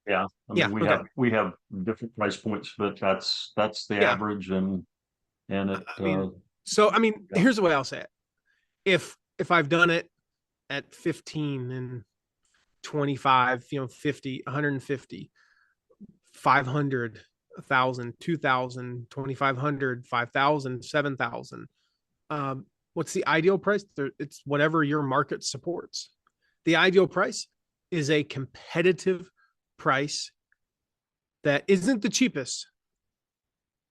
Yeah. I mean, we have different price points, but that's the average, and it. Here's the way I'll say it. If I've done it at 15 and 25, 50, 150, 500, 1,000, 2,000, 2,500, 5,000, 7,000. What's the ideal price? It's whatever your market supports. The ideal price is a competitive price that isn't the cheapest.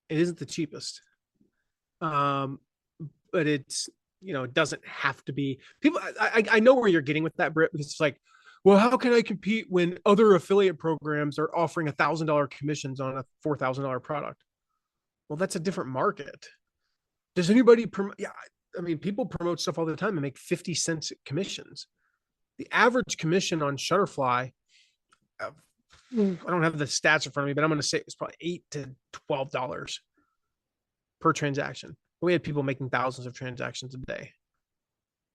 It isn't the cheapest. But it's, it doesn't have to be. People, I know where you're getting with that, Britt, because it's like, well, how can I compete when other affiliate programs are offering $1,000 commissions on a $4,000 product? Well, that's a different market. Does anybody promote? Yeah, I mean, people promote stuff all the time and make 50 cents commissions. The average commission on Shutterfly, I don't have the stats in front of me, but I'm going to say it's probably $8 to $12 per transaction. We had people making thousands of transactions a day.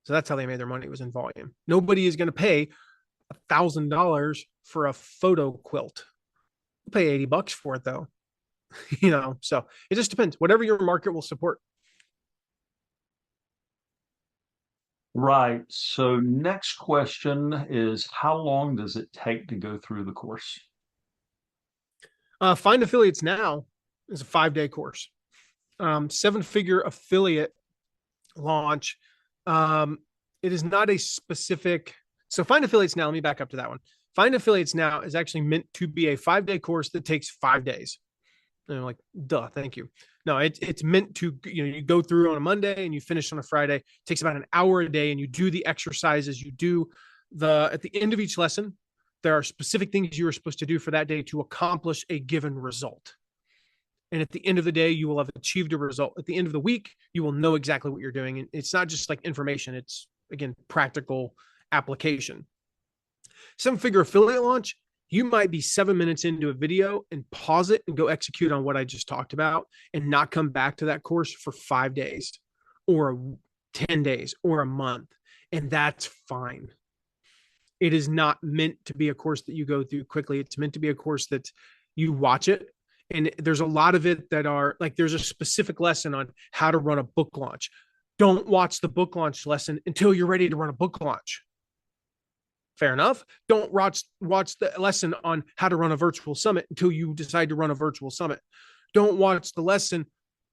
So that's how they made their money, was in volume. Nobody is going to pay $1,000 for a photo quilt. We'll pay $80 for it though. So it just depends. Whatever your market will support. Right. So next question is, how long does it take to go through the course? Find Affiliates Now is a 5-day course. 7-figure affiliate launch. It is not a specific. So Find Affiliates Now, let me back up to that one. Find Affiliates Now is actually meant to be a 5-day course that takes 5 days. And I'm like, duh, thank you. No, it's meant to, you go through on a Monday and you finish on a Friday. It takes about an hour a day, and you do the exercises. You do at the end of each lesson, there are specific things you are supposed to do for that day to accomplish a given result. And at the end of the day, you will have achieved a result. At the end of the week, you will know exactly what you're doing. And it's not just like information, it's, again, practical application. 7-figure affiliate launch, you might be 7 minutes into a video and pause it and go execute on what I just talked about and not come back to that course for 5 days or 10 days or a month. And that's fine. It is not meant to be a course that you go through quickly. It's meant to be a course that you watch it. And there's a lot of it that are like, there's a specific lesson on how to run a book launch. Don't watch the book launch lesson until you're ready to run a book launch. Fair enough. Don't watch the lesson on how to run a virtual summit until you decide to run a virtual summit. Don't watch the lesson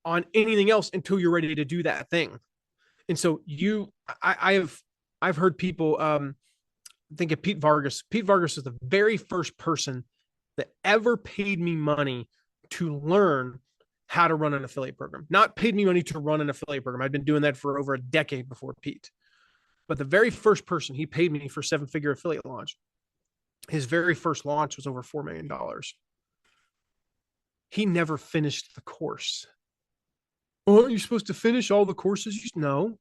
on anything else until you're ready to do that thing. And so I've heard people think of Pete Vargas. Pete Vargas is the very first person that ever paid me money to learn how to run an affiliate program. Not paid me money to run an affiliate program. I'd been doing that for over a decade before Pete. But the very first person he paid me for 7-figure affiliate launch, his very first launch was over $4 million. He never finished the course. Oh, aren't you supposed to finish all the courses? No.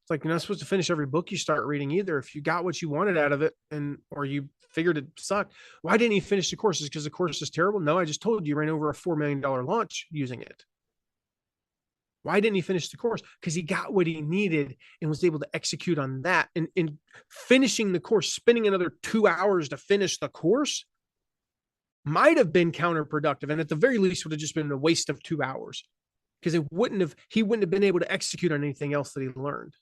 It's like, you're not supposed to finish every book you start reading either. If you got what you wanted out of it or you figured it sucked, why didn't he finish the courses? Because the course is terrible? No, I just told you ran over a $4 million launch using it. Why didn't he finish the course? Because he got what he needed and was able to execute on that. And in finishing the course, spending another 2 hours to finish the course might have been counterproductive. And at the very least would have just been a waste of 2 hours, because he wouldn't have been able to execute on anything else that he learned.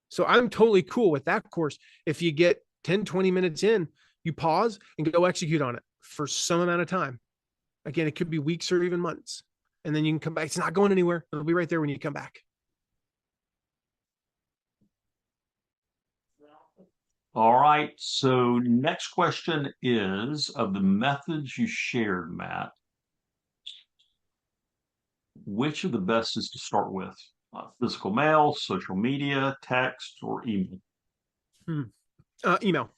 So I'm totally cool with that course. If you get 10, 20 minutes in, you pause and go execute on it for some amount of time. Again, it could be weeks or even months. And then you can come back. It's not going anywhere. It'll be right there when you come back. All right. So next question is, of the methods you shared, Matt, which of the best is to start with? Physical mail, social media, text, or email? Email.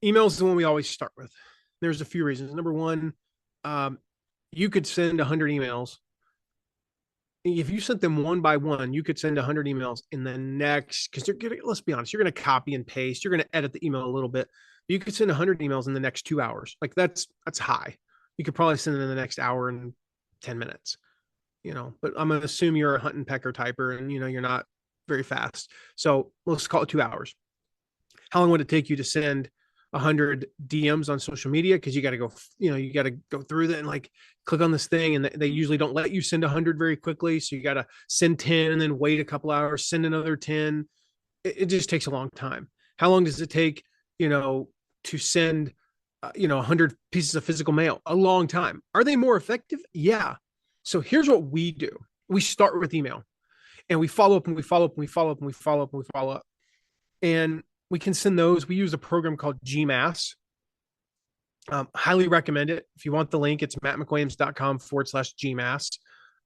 Email is the one we always start with. There's a few reasons. Number one, you could send 100 emails. If you sent them one by one, you could send 100 emails in the next, because let's be honest, you're going to copy and paste. You're going to edit the email a little bit. You could send 100 emails in the next 2 hours. Like that's high. You could probably send it in the next hour and 10 minutes, but I'm going to assume you're a hunt and pecker typer and, you're not very fast. So let's call it 2 hours. How long would it take you to send 100 DMs on social media? Because you got to go through that and like click on this thing, and they usually don't let you send 100 very quickly. So you got to send 10 and then wait a couple hours, send another 10. It just takes a long time. How long does it take, to send, 100 pieces of physical mail? A long time. Are they more effective? Yeah. So here's what we do. We start with email, and we follow up and we follow up and we follow up and we follow up and we follow up. And we can send those. We use a program called GMass. Highly recommend it. If you want the link, it's mattmcwilliams.com/GMass.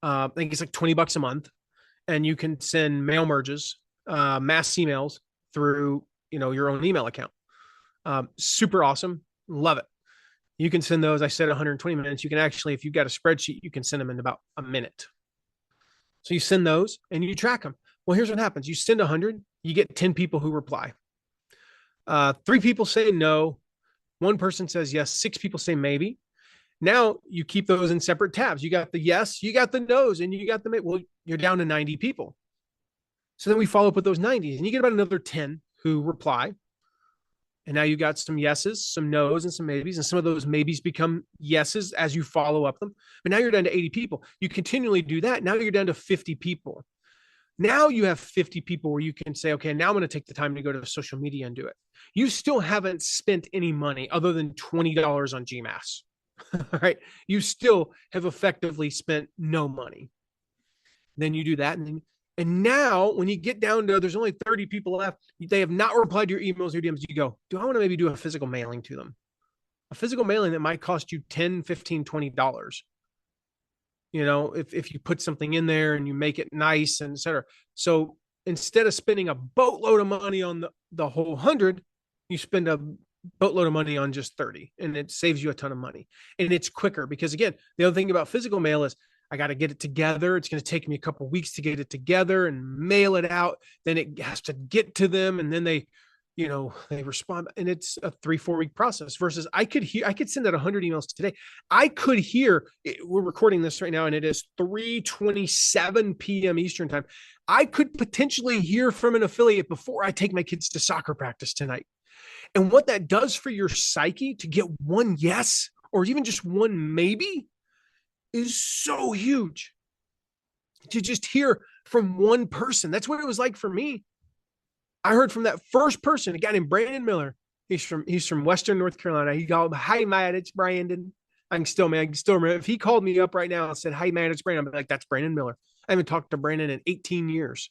I think it's like $20 a month. And you can send mail merges, mass emails through, your own email account. Super awesome. Love it. You can send those. I said 120 minutes. You can actually, if you've got a spreadsheet, you can send them in about a minute. So you send those and you track them. Well, here's what happens. You send 100, you get 10 people who reply. 3 people say no. 1 person says yes. 6 people say maybe. Now you keep those in separate tabs. You got the yes, you got the no's, and you got the maybe. Well, you're down to 90 people. So then we follow up with those 90s, and you get about another 10 who reply. And now you got some yeses, some nos, and some maybes. And some of those maybes become yeses as you follow up them. But now you're down to 80 people. You continually do that. Now you're down to 50 people. Now you have 50 people where you can say, okay, now I'm going to take the time to go to social media and do it. You still haven't spent any money other than $20 on GMass. All right. You still have effectively spent no money. Then you do that. And now when you get down to there's only 30 people left, they have not replied to your emails or DMs. You go, do I want to maybe do a physical mailing to them? A physical mailing that might cost you 10, 15, $20. If you put something in there and you make it nice and et cetera. So instead of spending a boatload of money on the whole 100, you spend a boatload of money on just 30, and it saves you a ton of money. And it's quicker because, again, the other thing about physical mail is I got to get it together. It's going to take me a couple of weeks to get it together and mail it out. Then it has to get to them, and then they respond, and it's a 3-4 week process versus I could send out 100 emails today. I could hear, we're recording this right now and it is 3:27 p.m. Eastern time. I could potentially hear from an affiliate before I take my kids to soccer practice tonight. And what that does for your psyche to get one yes, or even just one maybe, is so huge. To just hear from one person. That's what it was like for me. I heard from that first person, a guy named Brandon Miller. He's from Western North Carolina. He called, "Hi, Matt, it's Brandon." I can still remember. If he called me up right now and said, "Hi, Matt, it's Brandon," I'm like, "That's Brandon Miller." I haven't talked to Brandon in 18 years.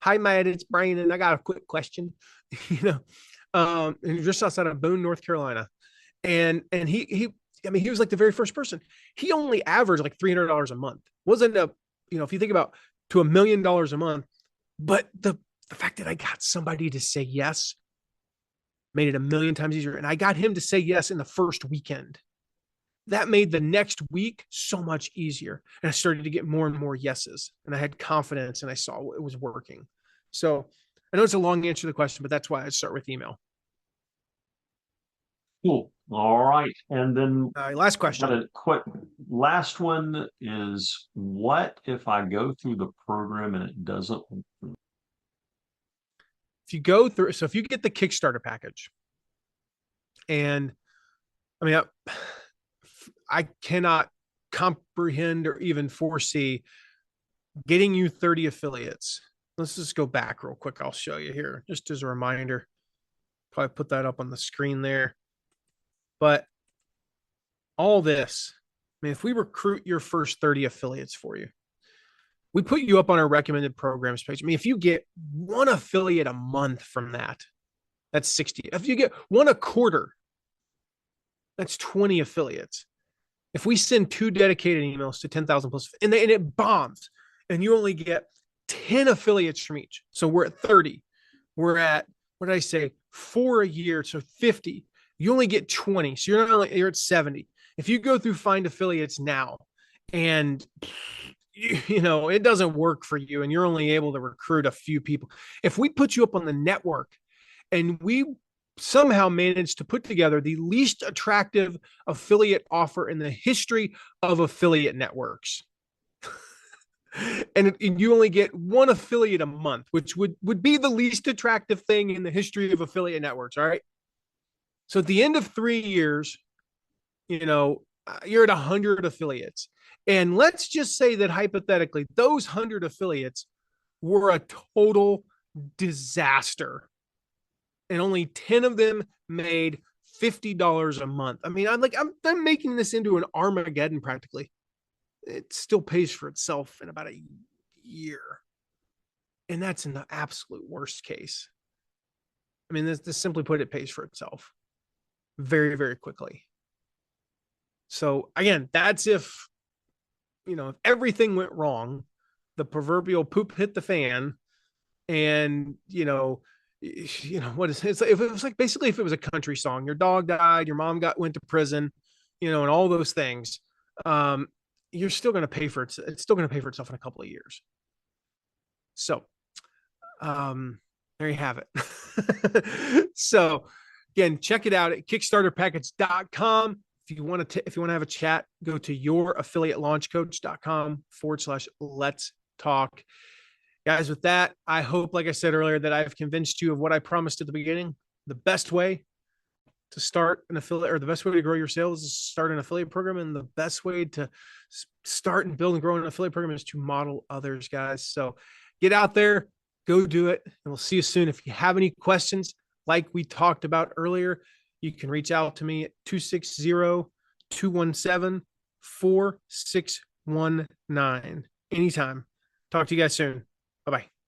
"Hi, Matt, it's Brandon. I got a quick question." And just outside of Boone, North Carolina. And he was like the very first person. He only averaged like $300 a month. Wasn't if you think about to $1 million a month, but the fact that I got somebody to say yes made it a million times easier. And I got him to say yes in the first weekend. That made the next week so much easier. And I started to get more and more yeses. And I had confidence and I saw it was working. So I know it's a long answer to the question, but that's why I start with email. Cool. All right. And then Last question. Last one is, what if I go through the program and it doesn't? If you get the Kickstarter package, and I mean, I cannot comprehend or even foresee getting you 30 affiliates. Let's just go back real quick. I'll show you here just as a reminder. Probably put that up on the screen there. But all this, I mean, if we recruit your first 30 affiliates for you, we put you up on our recommended programs page. I mean, if you get one affiliate a month from that, that's 60. If you get one a quarter, that's 20 affiliates. If we send 2 dedicated emails to 10,000 plus, and it bombs, and you only get 10 affiliates from each. So we're at 30. We're at, what did I say? 4 a year. So 50. You only get 20. So you're at 70. If you go through Find Affiliates now and it doesn't work for you and you're only able to recruit a few people. If we put you up on the network and we somehow managed to put together the least attractive affiliate offer in the history of affiliate networks, and you only get one affiliate a month, which would be the least attractive thing in the history of affiliate networks. All right. So at the end of 3 years, you're at 100 affiliates. And let's just say that hypothetically, those 100 affiliates were a total disaster. And only 10 of them made $50 a month. I mean, I'm making this into an Armageddon practically. It still pays for itself in about a year. And that's in the absolute worst case. I mean, this simply put, it pays for itself very, very quickly. So again, that's if everything went wrong, the proverbial poop hit the fan, and what is it? If it was like, basically, if it was a country song, your dog died, your mom went to prison, and all those things, you're still going to pay for it. It's still going to pay for itself in a couple of years. So, there you have it. So again, check it out at kickstarterpackage.com. If you want to have a chat, go to youraffiliatelaunchcoach.com/let's talk. Guys, with that, I hope, like I said earlier, that I've convinced you of what I promised at the beginning. The best way to start an affiliate, or the best way to grow your sales is start an affiliate program. And the best way to start and build and grow an affiliate program is to model others, guys. So get out there, go do it, and we'll see you soon. If you have any questions, like we talked about earlier, you can reach out to me at 260-217-4619 anytime. Talk to you guys soon. Bye bye.